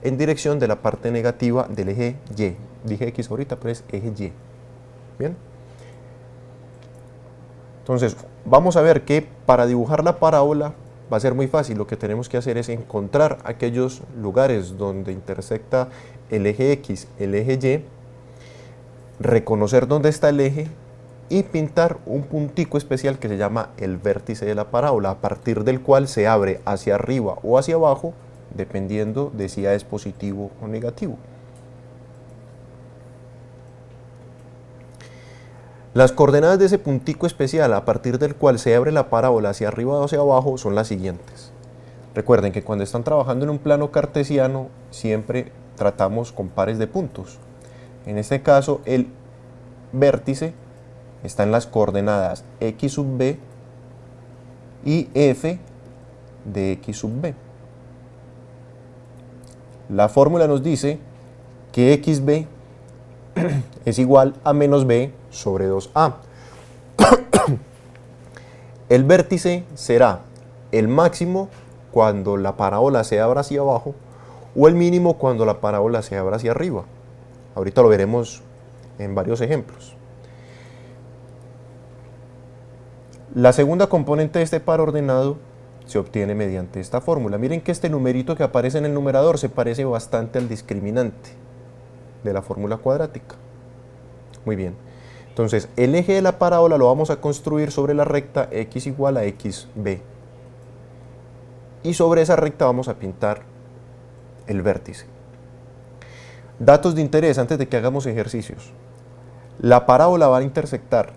en dirección de la parte negativa del eje Y. Dije X ahorita, pero es eje Y. Bien. Entonces, vamos a ver que para dibujar la parábola va a ser muy fácil. Lo que tenemos que hacer es encontrar aquellos lugares donde intersecta el eje X, el eje Y, reconocer dónde está el eje y pintar un puntico especial que se llama el vértice de la parábola, a partir del cual se abre hacia arriba o hacia abajo, dependiendo de si A es positivo o negativo. Las coordenadas de ese puntico especial a partir del cual se abre la parábola hacia arriba o hacia abajo son las siguientes. Recuerden que cuando están trabajando en un plano cartesiano siempre tratamos con pares de puntos. En este caso el vértice está en las coordenadas x sub b y f de x sub b. La fórmula nos dice que xb es igual a menos b sobre 2a. El vértice será el máximo cuando la parábola se abra hacia abajo o el mínimo cuando la parábola se abra hacia arriba. Ahorita lo veremos en varios ejemplos. La segunda componente de este par ordenado se obtiene mediante esta fórmula. Miren que este numerito que aparece en el numerador se parece bastante al discriminante de la fórmula cuadrática. Muy bien. Entonces, el eje de la parábola lo vamos a construir sobre la recta x igual a xb. Y sobre esa recta vamos a pintar el vértice. Datos de interés antes de que hagamos ejercicios. La parábola va a intersectar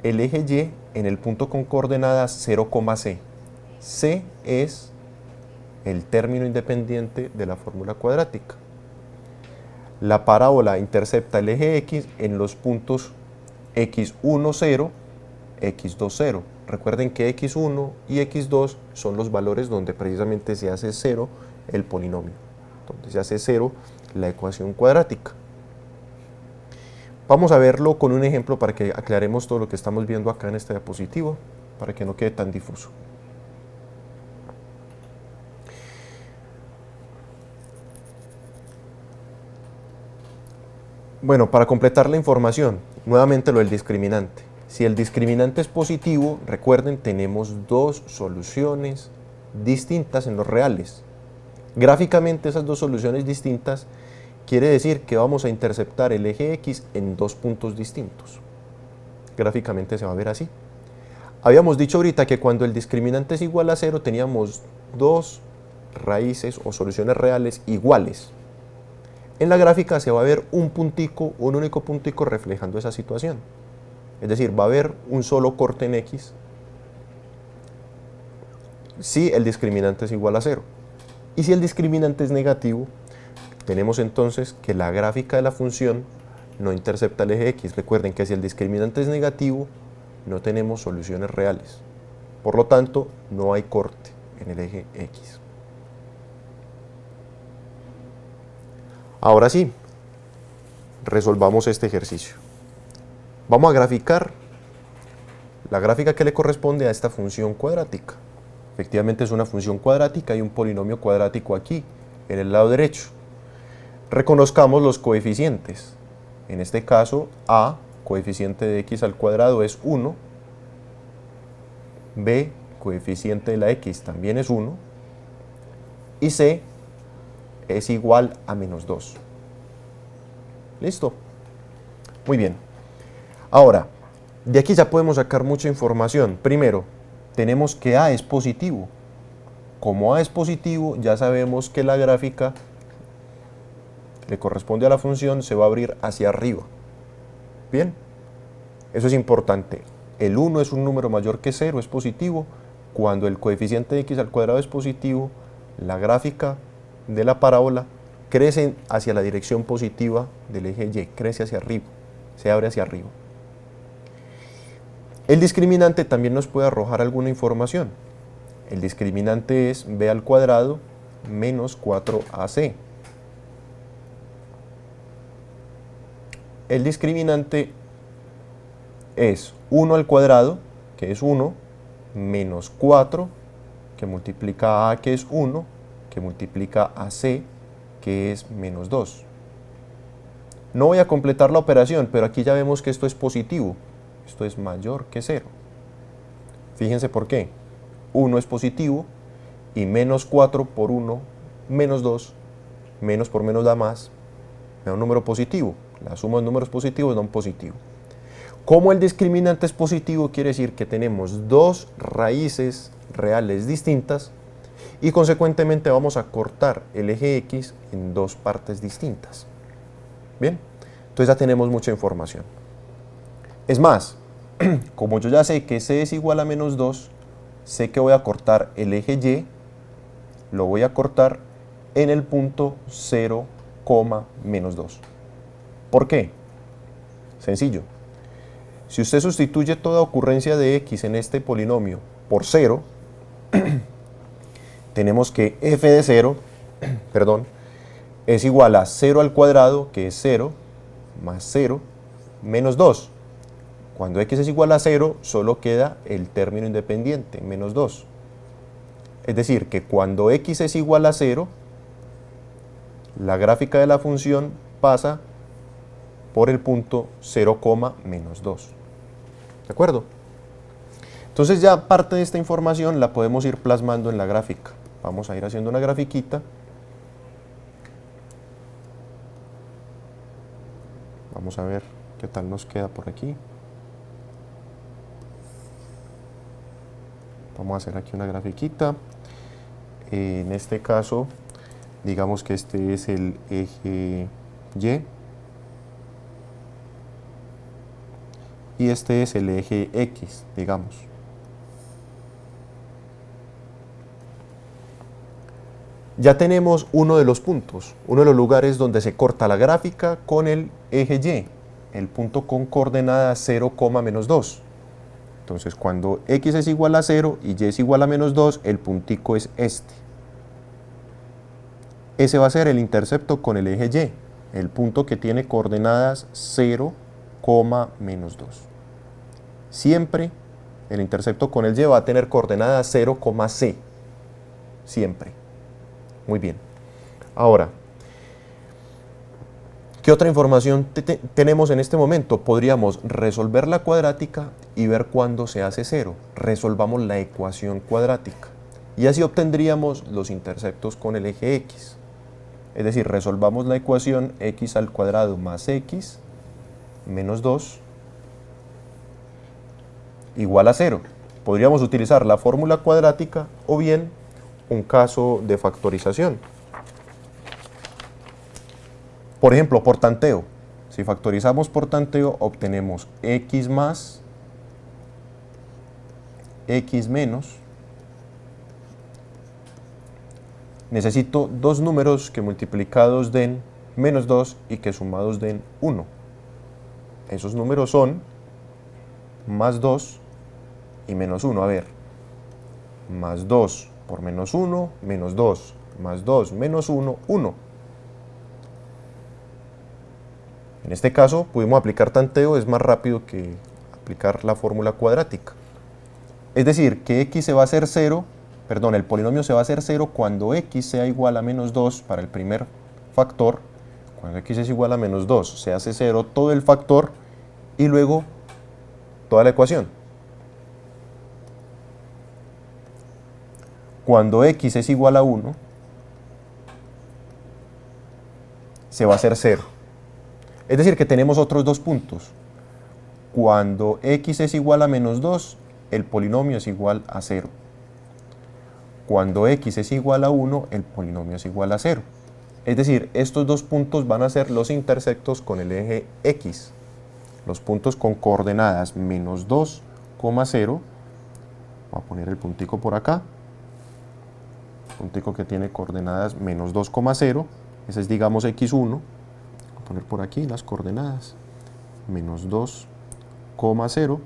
el eje Y en el punto con coordenadas 0, c. C es el término independiente de la fórmula cuadrática. La parábola intercepta el eje X en los puntos x1, 0, x2, 0. Recuerden que x1 y x2 son los valores donde precisamente se hace 0 el polinomio, donde se hace 0 la ecuación cuadrática. Vamos a verlo con un ejemplo para que aclaremos todo lo que estamos viendo acá en esta diapositiva, para que no quede tan difuso. Bueno, para completar la información, nuevamente lo del discriminante. Si el discriminante es positivo, recuerden, tenemos dos soluciones distintas en los reales. Gráficamente esas dos soluciones distintas quiere decir que vamos a interceptar el eje X en dos puntos distintos. Gráficamente se va a ver así. Habíamos dicho ahorita que cuando el discriminante es igual a 0 teníamos dos raíces o soluciones reales iguales. En la gráfica se va a ver un puntico, un único puntico reflejando esa situación. Es decir, va a haber un solo corte en X si el discriminante es igual a 0. Y si el discriminante es negativo, tenemos entonces que la gráfica de la función no intercepta el eje X. Recuerden que si el discriminante es negativo, no tenemos soluciones reales. Por lo tanto, no hay corte en el eje X. Ahora sí, resolvamos este ejercicio. Vamos a graficar la gráfica que le corresponde a esta función cuadrática. Efectivamente es una función cuadrática y un polinomio cuadrático aquí, en el lado derecho. Reconozcamos los coeficientes. En este caso, a, coeficiente de x al cuadrado, es 1. B, coeficiente de la x, también es 1. Y c es igual a menos 2. ¿Listo? Muy bien. Ahora, de aquí ya podemos sacar mucha información. Primero, tenemos que A es positivo. Como A es positivo, ya sabemos que la gráfica le corresponde a la función, se va a abrir hacia arriba. Bien, eso es importante. El 1 es un número mayor que 0, es positivo. Cuando el coeficiente de x al cuadrado es positivo, la gráfica de la parábola crece hacia la dirección positiva del eje Y, crece hacia arriba, se abre hacia arriba. El discriminante también nos puede arrojar alguna información. El discriminante es b al cuadrado menos 4ac. El discriminante es 1 al cuadrado, que es 1, menos 4, que multiplica a A, que es 1, que multiplica a C, que que es menos 2. No voy a completar la operación, pero aquí ya vemos que esto es positivo. Esto es mayor que 0. Fíjense por qué. 1 es positivo y menos 4 por 1, menos 2, menos por menos da más, me da un número positivo. La suma de números positivos da un positivo. Como el discriminante es positivo, quiere decir que tenemos dos raíces reales distintas y consecuentemente vamos a cortar el eje X en dos partes distintas. Bien, entonces ya tenemos mucha información. Es más, como yo ya sé que C es igual a menos 2, sé que voy a cortar el eje Y, lo voy a cortar en el punto 0, menos 2. ¿Por qué? Sencillo. Si usted sustituye toda ocurrencia de X en este polinomio por 0, tenemos que f de 0, es igual a 0 al cuadrado, que es 0, más 0, menos 2. Cuando X es igual a 0, solo queda el término independiente, menos 2. Es decir, que cuando X es igual a 0, la gráfica de la función pasa por el punto 0, menos 2. ¿De acuerdo? Entonces ya parte de esta información la podemos ir plasmando en la gráfica. Vamos a ir haciendo una grafiquita. Vamos a ver qué tal nos queda por aquí. Vamos a hacer aquí una grafiquita. En este caso, digamos que este es el eje Y. Y este es el eje X, digamos. Ya tenemos uno de los puntos, uno de los lugares donde se corta la gráfica con el eje Y, el punto con coordenada 0, menos 2. Entonces, cuando X es igual a 0 y Y es igual a menos 2, el puntico es este. Ese va a ser el intercepto con el eje Y, el punto que tiene coordenadas 0, menos 2. Siempre el intercepto con el Y va a tener coordenadas 0, C. Siempre. Muy bien. Ahora, ¿qué otra información tenemos en este momento? Podríamos resolver la cuadrática y ver cuándo se hace 0. Resolvamos la ecuación cuadrática. Y así obtendríamos los interceptos con el eje X. Es decir, resolvamos la ecuación X al cuadrado más X menos 2 igual a 0. Podríamos utilizar la fórmula cuadrática o bien un caso de factorización. Por ejemplo, por tanteo. Si factorizamos por tanteo, obtenemos X más, X menos. Necesito dos números que multiplicados den menos 2 y que sumados den 1. Esos números son más 2 y menos 1. A ver, más 2 por menos 1, menos 2, más 2, menos 1, 1. En este caso pudimos aplicar tanteo, es más rápido que aplicar la fórmula cuadrática. Es decir, que X se va a hacer 0, el polinomio se va a hacer 0 cuando X sea igual a menos 2 para el primer factor. Cuando X es igual a menos 2 se hace 0 todo el factor y luego toda la ecuación. Cuando X es igual a 1, se va a hacer 0. Es decir, que tenemos otros dos puntos. Cuando X es igual a menos 2, el polinomio es igual a 0. Cuando X es igual a 1, el polinomio es igual a 0. Es decir, estos dos puntos van a ser los intersectos con el eje X. Los puntos con coordenadas menos 2, 0. Voy a poner el puntico por acá. Puntico que tiene coordenadas menos 2, 0. Ese es, digamos, X1. Voy a poner por aquí las coordenadas. Menos 2, 0.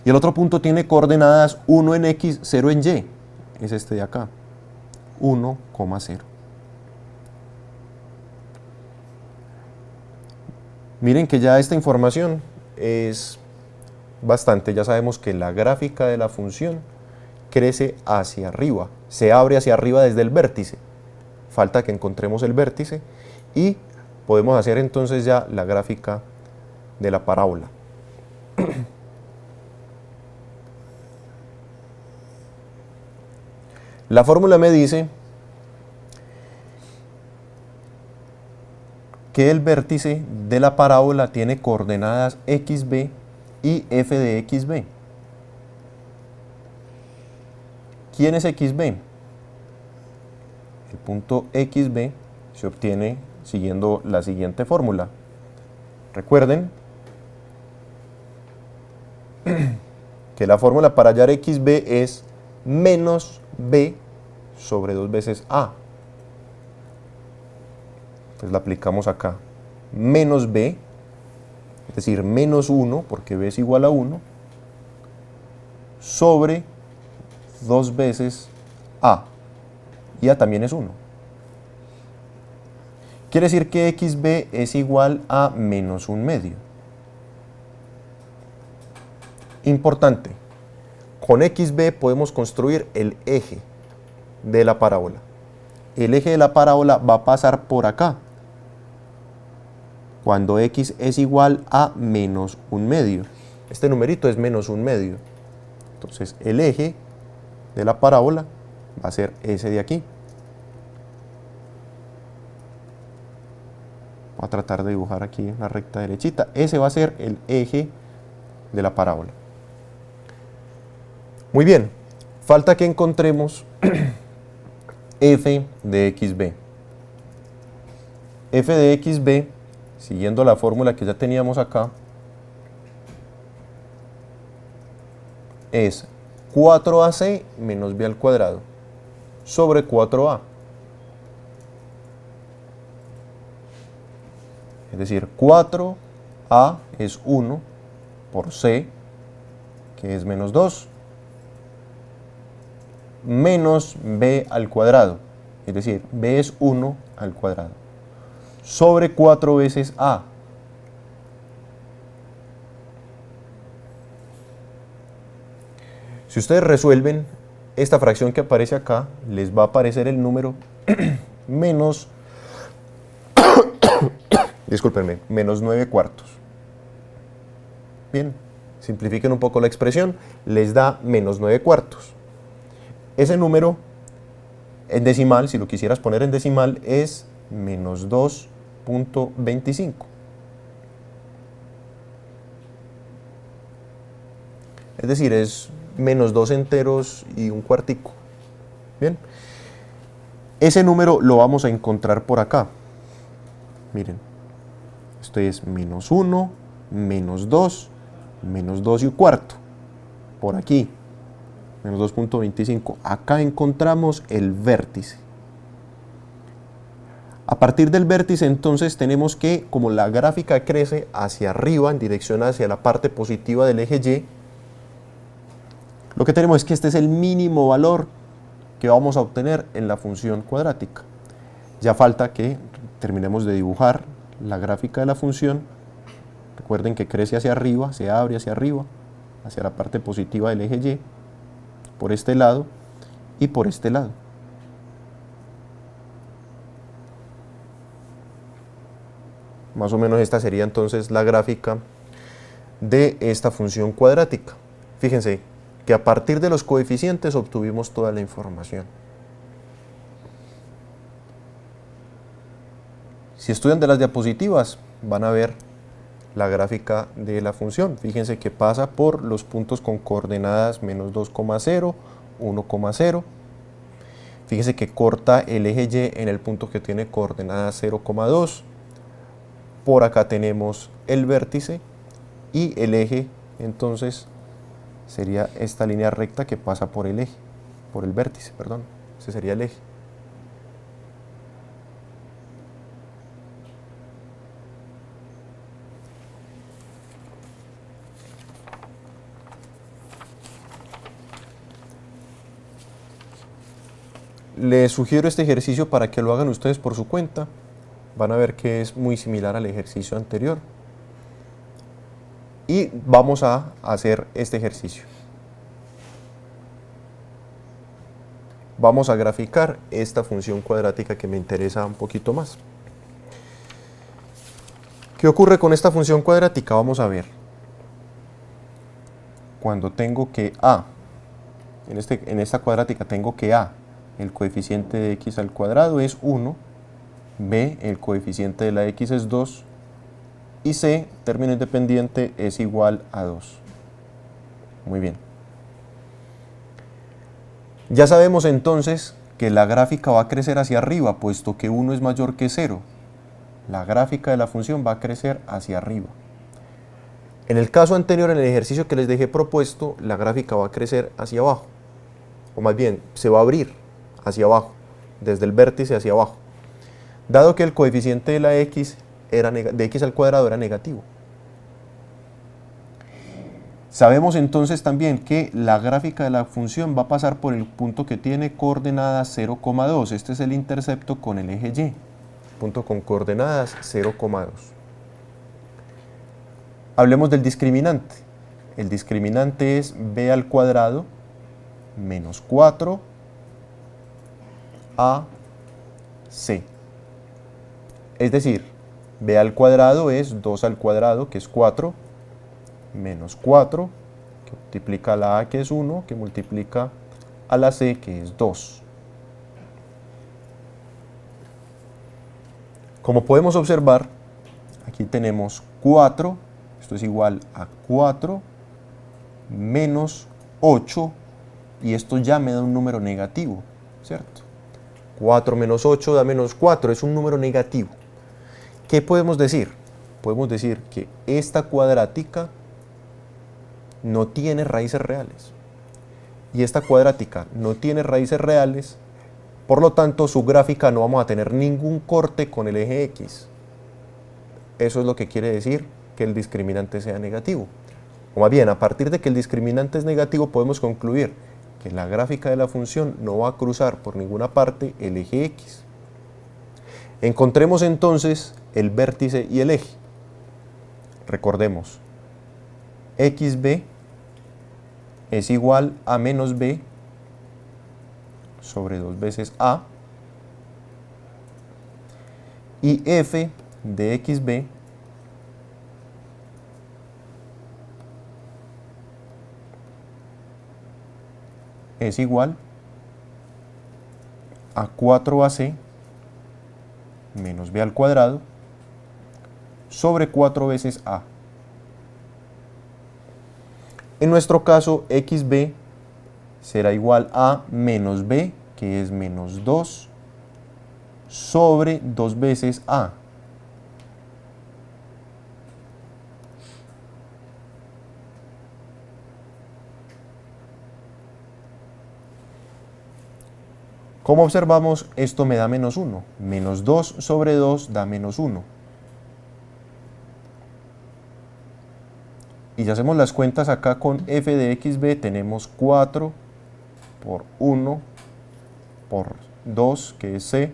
Y el otro punto tiene coordenadas 1 en X, 0 en Y. Es este de acá. 1, 0. Miren que ya esta información es bastante. Ya sabemos que la gráfica de la función crece hacia arriba. Se abre hacia arriba desde el vértice. falta que encontremos el vértice y podemos hacer entonces ya la gráfica de la parábola. La fórmula me dice que el vértice de la parábola tiene coordenadas xb y f de xb. ¿Quién es xb? El punto xb se obtiene siguiendo la siguiente fórmula. Recuerden que la fórmula para hallar xb es menos b sobre 2 veces a. Entonces la aplicamos acá. Menos b, es decir, menos 1, porque b es igual a 1, sobre 2 veces a. Y a también es 1. Quiere decir que xb es igual a menos 1/2. Importante, con xb podemos construir el eje de la parábola. El eje de la parábola va a pasar por acá, cuando x es igual a menos 1/2. Este numerito es menos 1/2. Entonces el eje de la parábola va a ser ese de aquí. Voy a tratar de dibujar aquí una recta derechita. Ese va a ser el eje de la parábola. Muy bien, falta que encontremos f de xb. F de xb, siguiendo la fórmula que ya teníamos acá, es 4ac menos b al cuadrado sobre 4a. Es decir, 4a es 1 por c, que es menos 2, menos b al cuadrado, es decir, b es 1 al cuadrado, sobre 4 veces a. Si ustedes resuelven esta fracción que aparece acá, les va a aparecer el número menos, discúlpenme, menos 9/4. Bien, simplifiquen un poco la expresión, les da menos 9/4. Ese número en decimal, si lo quisieras poner en decimal, es menos 2.25. Es decir, es menos 2 enteros y un cuartico. Bien, ese número lo vamos a encontrar por acá. Miren, esto es menos 1, menos 2, menos 2 y un cuarto. Por aquí, menos 2.25. Acá encontramos el vértice. A partir del vértice, entonces, tenemos que, como la gráfica crece hacia arriba, en dirección hacia la parte positiva del eje Y, lo que tenemos es que este es el mínimo valor que vamos a obtener en la función cuadrática. Ya falta que terminemos de dibujar la gráfica de la función. Recuerden que crece hacia arriba, se abre hacia arriba, hacia la parte positiva del eje Y, por este lado y por este lado. Más o menos esta sería entonces la gráfica de esta función cuadrática. Fíjense que a partir de los coeficientes obtuvimos toda la información. Si estudian de las diapositivas, van a ver la gráfica de la función. Fíjense que pasa por los puntos con coordenadas menos 2,0, 1,0. Fíjense que corta el eje Y en el punto que tiene coordenadas 0,2. Por acá tenemos el vértice y el eje, entonces sería esta línea recta que pasa por el eje, por el vértice, perdón. Ese sería el eje. Les sugiero este ejercicio para que lo hagan ustedes por su cuenta. Van a ver que es muy similar al ejercicio anterior. Y vamos a hacer este ejercicio. vamos a graficar esta función cuadrática que me interesa un poquito más. ¿Qué ocurre con esta función cuadrática? Vamos a ver. Cuando tengo que a, en esta cuadrática tengo que a, el coeficiente de x al cuadrado es 1, b, el coeficiente de la x es 2, y c, término independiente, es igual a 2. Muy bien. Ya sabemos entonces que la gráfica va a crecer hacia arriba, puesto que 1 es mayor que 0. La gráfica de la función va a crecer hacia arriba. En el caso anterior, en el ejercicio que les dejé propuesto, la gráfica va a crecer hacia abajo. O más bien, se va a abrir hacia abajo, desde el vértice hacia abajo. Dado que el coeficiente de la x, de x al cuadrado era negativo. Sabemos entonces también que la gráfica de la función va a pasar por el punto que tiene coordenadas 0,2. Este es el intercepto con el eje y. Punto con coordenadas 0,2. Hablemos del discriminante. El discriminante es b al cuadrado menos 4 ac. Es decir, b al cuadrado es 2 al cuadrado, que es 4, menos 4, que multiplica a la a, que es 1, que multiplica a la c, que es 2. Como podemos observar, aquí tenemos 4, esto es igual a 4 menos 8, y esto ya me da un número negativo, ¿cierto? 4 menos 8 da menos 4, es un número negativo. ¿Qué podemos decir? Podemos decir que esta cuadrática no tiene raíces reales. Y esta cuadrática no tiene raíces reales, por lo tanto su gráfica no vamos a tener ningún corte con el eje X. Eso es lo que quiere decir que el discriminante sea negativo. O más bien, a partir de que el discriminante es negativo, podemos concluir que la gráfica de la función no va a cruzar por ninguna parte el eje X. Encontremos entonces el vértice y el eje. Recordemos, xb es igual a menos b sobre 2 veces a, y f de xb es igual a 4ac menos b al cuadrado sobre 4 veces a. En nuestro caso, xb será igual a menos b, que es menos 2, sobre 2 veces a. Como observamos, esto me da menos 1. Menos 2 sobre 2 da menos 1. Y si hacemos las cuentas acá con f de xb, tenemos 4 por 1 por 2, que es c,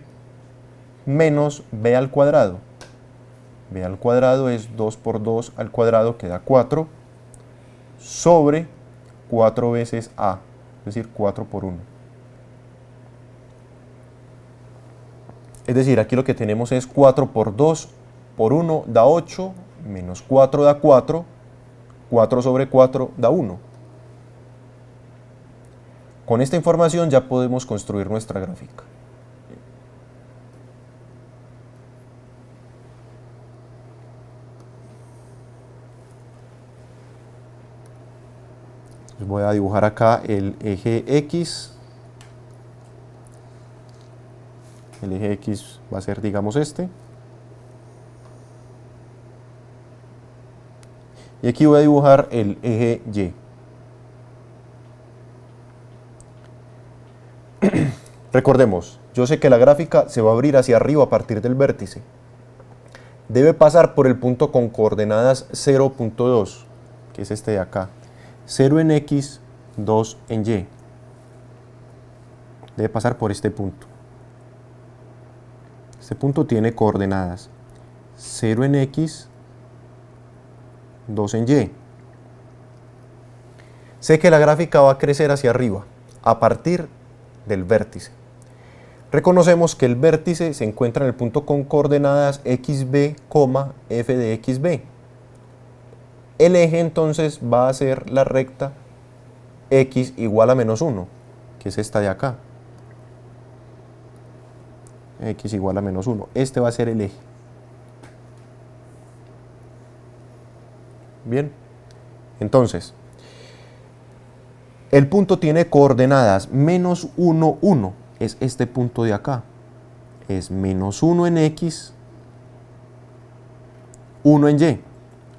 menos b al cuadrado. B al cuadrado es 2 por 2 al cuadrado, que da 4, sobre 4 veces a, es decir, 4 por 1. Es decir, aquí lo que tenemos es 4 por 2 por 1 da 8, menos 4 da 4, 4 sobre 4 da 1. Con esta información ya podemos construir nuestra gráfica. Voy a dibujar acá el eje X. El eje X va a ser, digamos, este. Y aquí voy a dibujar el eje Y. Recordemos, yo sé que la gráfica se va a abrir hacia arriba a partir del vértice. Debe pasar por el punto con coordenadas 0.2, que es este de acá. 0 en X, 2 en Y. Debe pasar por este punto. Este punto tiene coordenadas 0 en X, 2 en Y. Sé que la gráfica va a crecer hacia arriba a partir del vértice. Reconocemos que el vértice se encuentra en el punto con coordenadas xb, f de xb. El eje entonces va a ser la recta x igual a menos 1, que es esta de acá. X igual a menos 1. Este va a ser el eje. Bien. Entonces, el punto tiene coordenadas menos 1, 1. Es este punto de acá. Es menos 1 en x, 1 en y.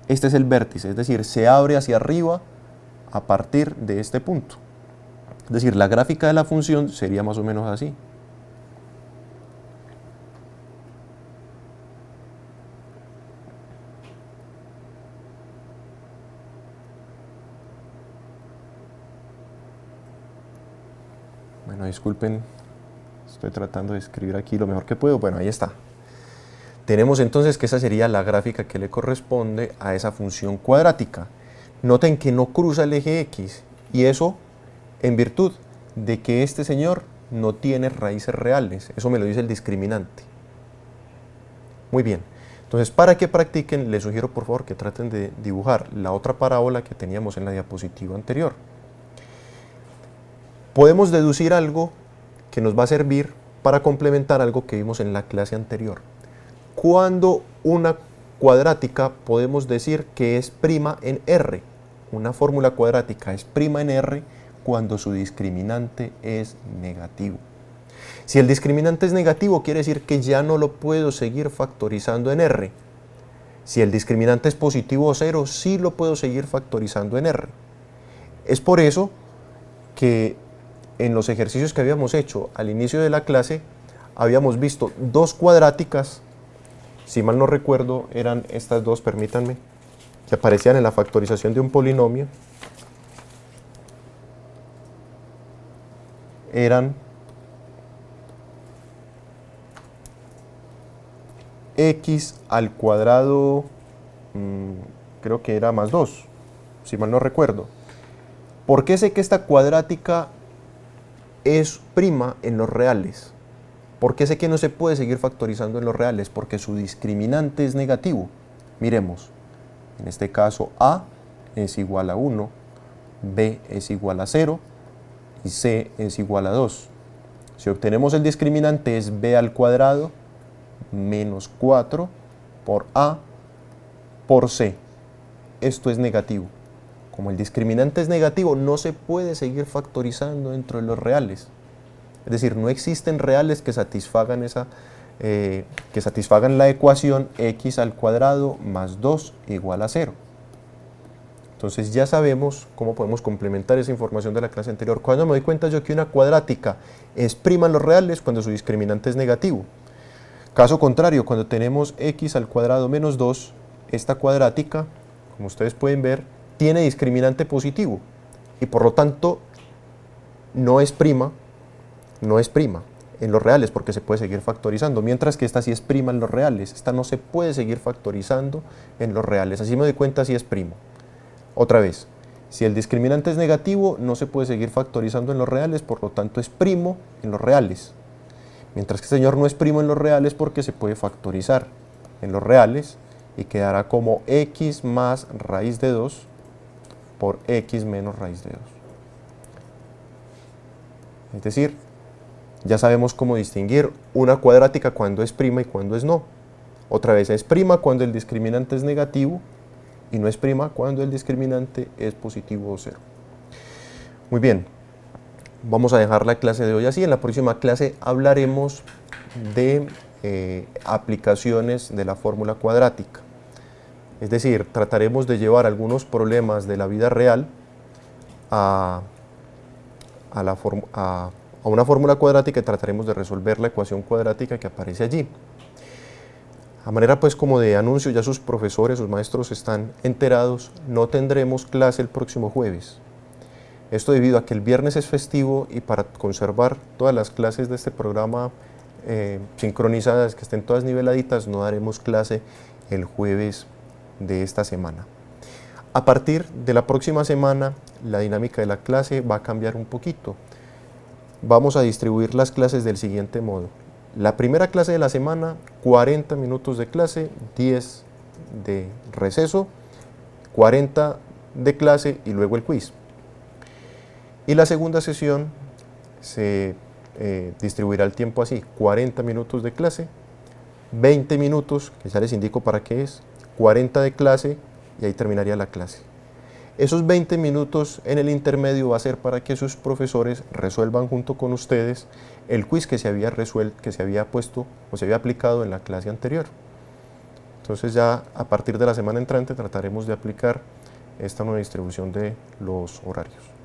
Este es el vértice, es decir, se abre hacia arriba a partir de este punto. Es decir, la gráfica de la función sería más o menos así. Bueno, disculpen, estoy tratando de escribir aquí lo mejor que puedo. Bueno, ahí está. Tenemos entonces que esa sería la gráfica que le corresponde a esa función cuadrática. Noten que no cruza el eje x, y eso en virtud de que este señor no tiene raíces reales. Eso me lo dice el discriminante. Muy bien. Entonces, para que practiquen, les sugiero por favor que traten de dibujar la otra parábola que teníamos en la diapositiva anterior. Podemos deducir algo que nos va a servir para complementar algo que vimos en la clase anterior. Cuando una cuadrática podemos decir que es prima en R. Una fórmula cuadrática es prima en R cuando su discriminante es negativo. Si el discriminante es negativo, quiere decir que ya no lo puedo seguir factorizando en R. Si el discriminante es positivo o cero, sí lo puedo seguir factorizando en R. Es por eso que en los ejercicios que habíamos hecho al inicio de la clase, habíamos visto dos cuadráticas, si mal no recuerdo, eran estas dos, permítanme, que aparecían en la factorización de un polinomio. Eran x al cuadrado, creo que era más 2, si mal no recuerdo. ¿Por qué sé que esta cuadrática es prima en los reales? ¿Por qué sé que no se puede seguir factorizando en los reales? Porque su discriminante es negativo. Miremos, en este caso a es igual a 1, b es igual a 0 y c es igual a 2. Si obtenemos el discriminante es b al cuadrado menos 4 por a por c. Esto es negativo. Como el discriminante es negativo, no se puede seguir factorizando dentro de los reales. Es decir, no existen reales que satisfagan la ecuación x al cuadrado más 2 igual a 0. Entonces ya sabemos cómo podemos complementar esa información de la clase anterior. Cuando me doy cuenta yo que una cuadrática es prima en los reales cuando su discriminante es negativo. Caso contrario, cuando tenemos x al cuadrado menos 2, esta cuadrática, como ustedes pueden ver, tiene discriminante positivo y por lo tanto no es prima en los reales porque se puede seguir factorizando, mientras que esta sí es prima en los reales. Esta no se puede seguir factorizando en los reales. Así me doy cuenta si es primo. Otra vez, si el discriminante es negativo, no se puede seguir factorizando en los reales, por lo tanto es primo en los reales. Mientras que este señor no es primo en los reales porque se puede factorizar en los reales y quedará como x más raíz de 2 por x menos raíz de 2. Es decir, ya sabemos cómo distinguir una cuadrática cuando es prima y cuando es no. Otra vez, es prima cuando el discriminante es negativo y no es prima cuando el discriminante es positivo o cero. Muy bien, vamos a dejar la clase de hoy así. En la próxima clase hablaremos de aplicaciones de la fórmula cuadrática. Es decir, trataremos de llevar algunos problemas de la vida real a una fórmula cuadrática y trataremos de resolver la ecuación cuadrática que aparece allí. A manera pues como de anuncio, ya sus profesores, sus maestros están enterados, no tendremos clase el próximo jueves. Esto debido a que el viernes es festivo y para conservar todas las clases de este programa sincronizadas, que estén todas niveladitas, no daremos clase el jueves de esta semana. A partir de la próxima semana, la dinámica de la clase va a cambiar un poquito. vamos a distribuir las clases del siguiente modo. La primera clase de la semana, 40 minutos de clase, 10 de receso, 40 de clase y luego el quiz. Y la segunda sesión se distribuirá el tiempo así: 40 minutos de clase, 20 minutos, que ya les indico para qué es, 40 de clase y ahí terminaría la clase. Esos 20 minutos en el intermedio va a ser para que sus profesores resuelvan junto con ustedes el quiz que se había resuelto, que se había puesto o se había aplicado en la clase anterior. Entonces ya a partir de la semana entrante trataremos de aplicar esta nueva distribución de los horarios.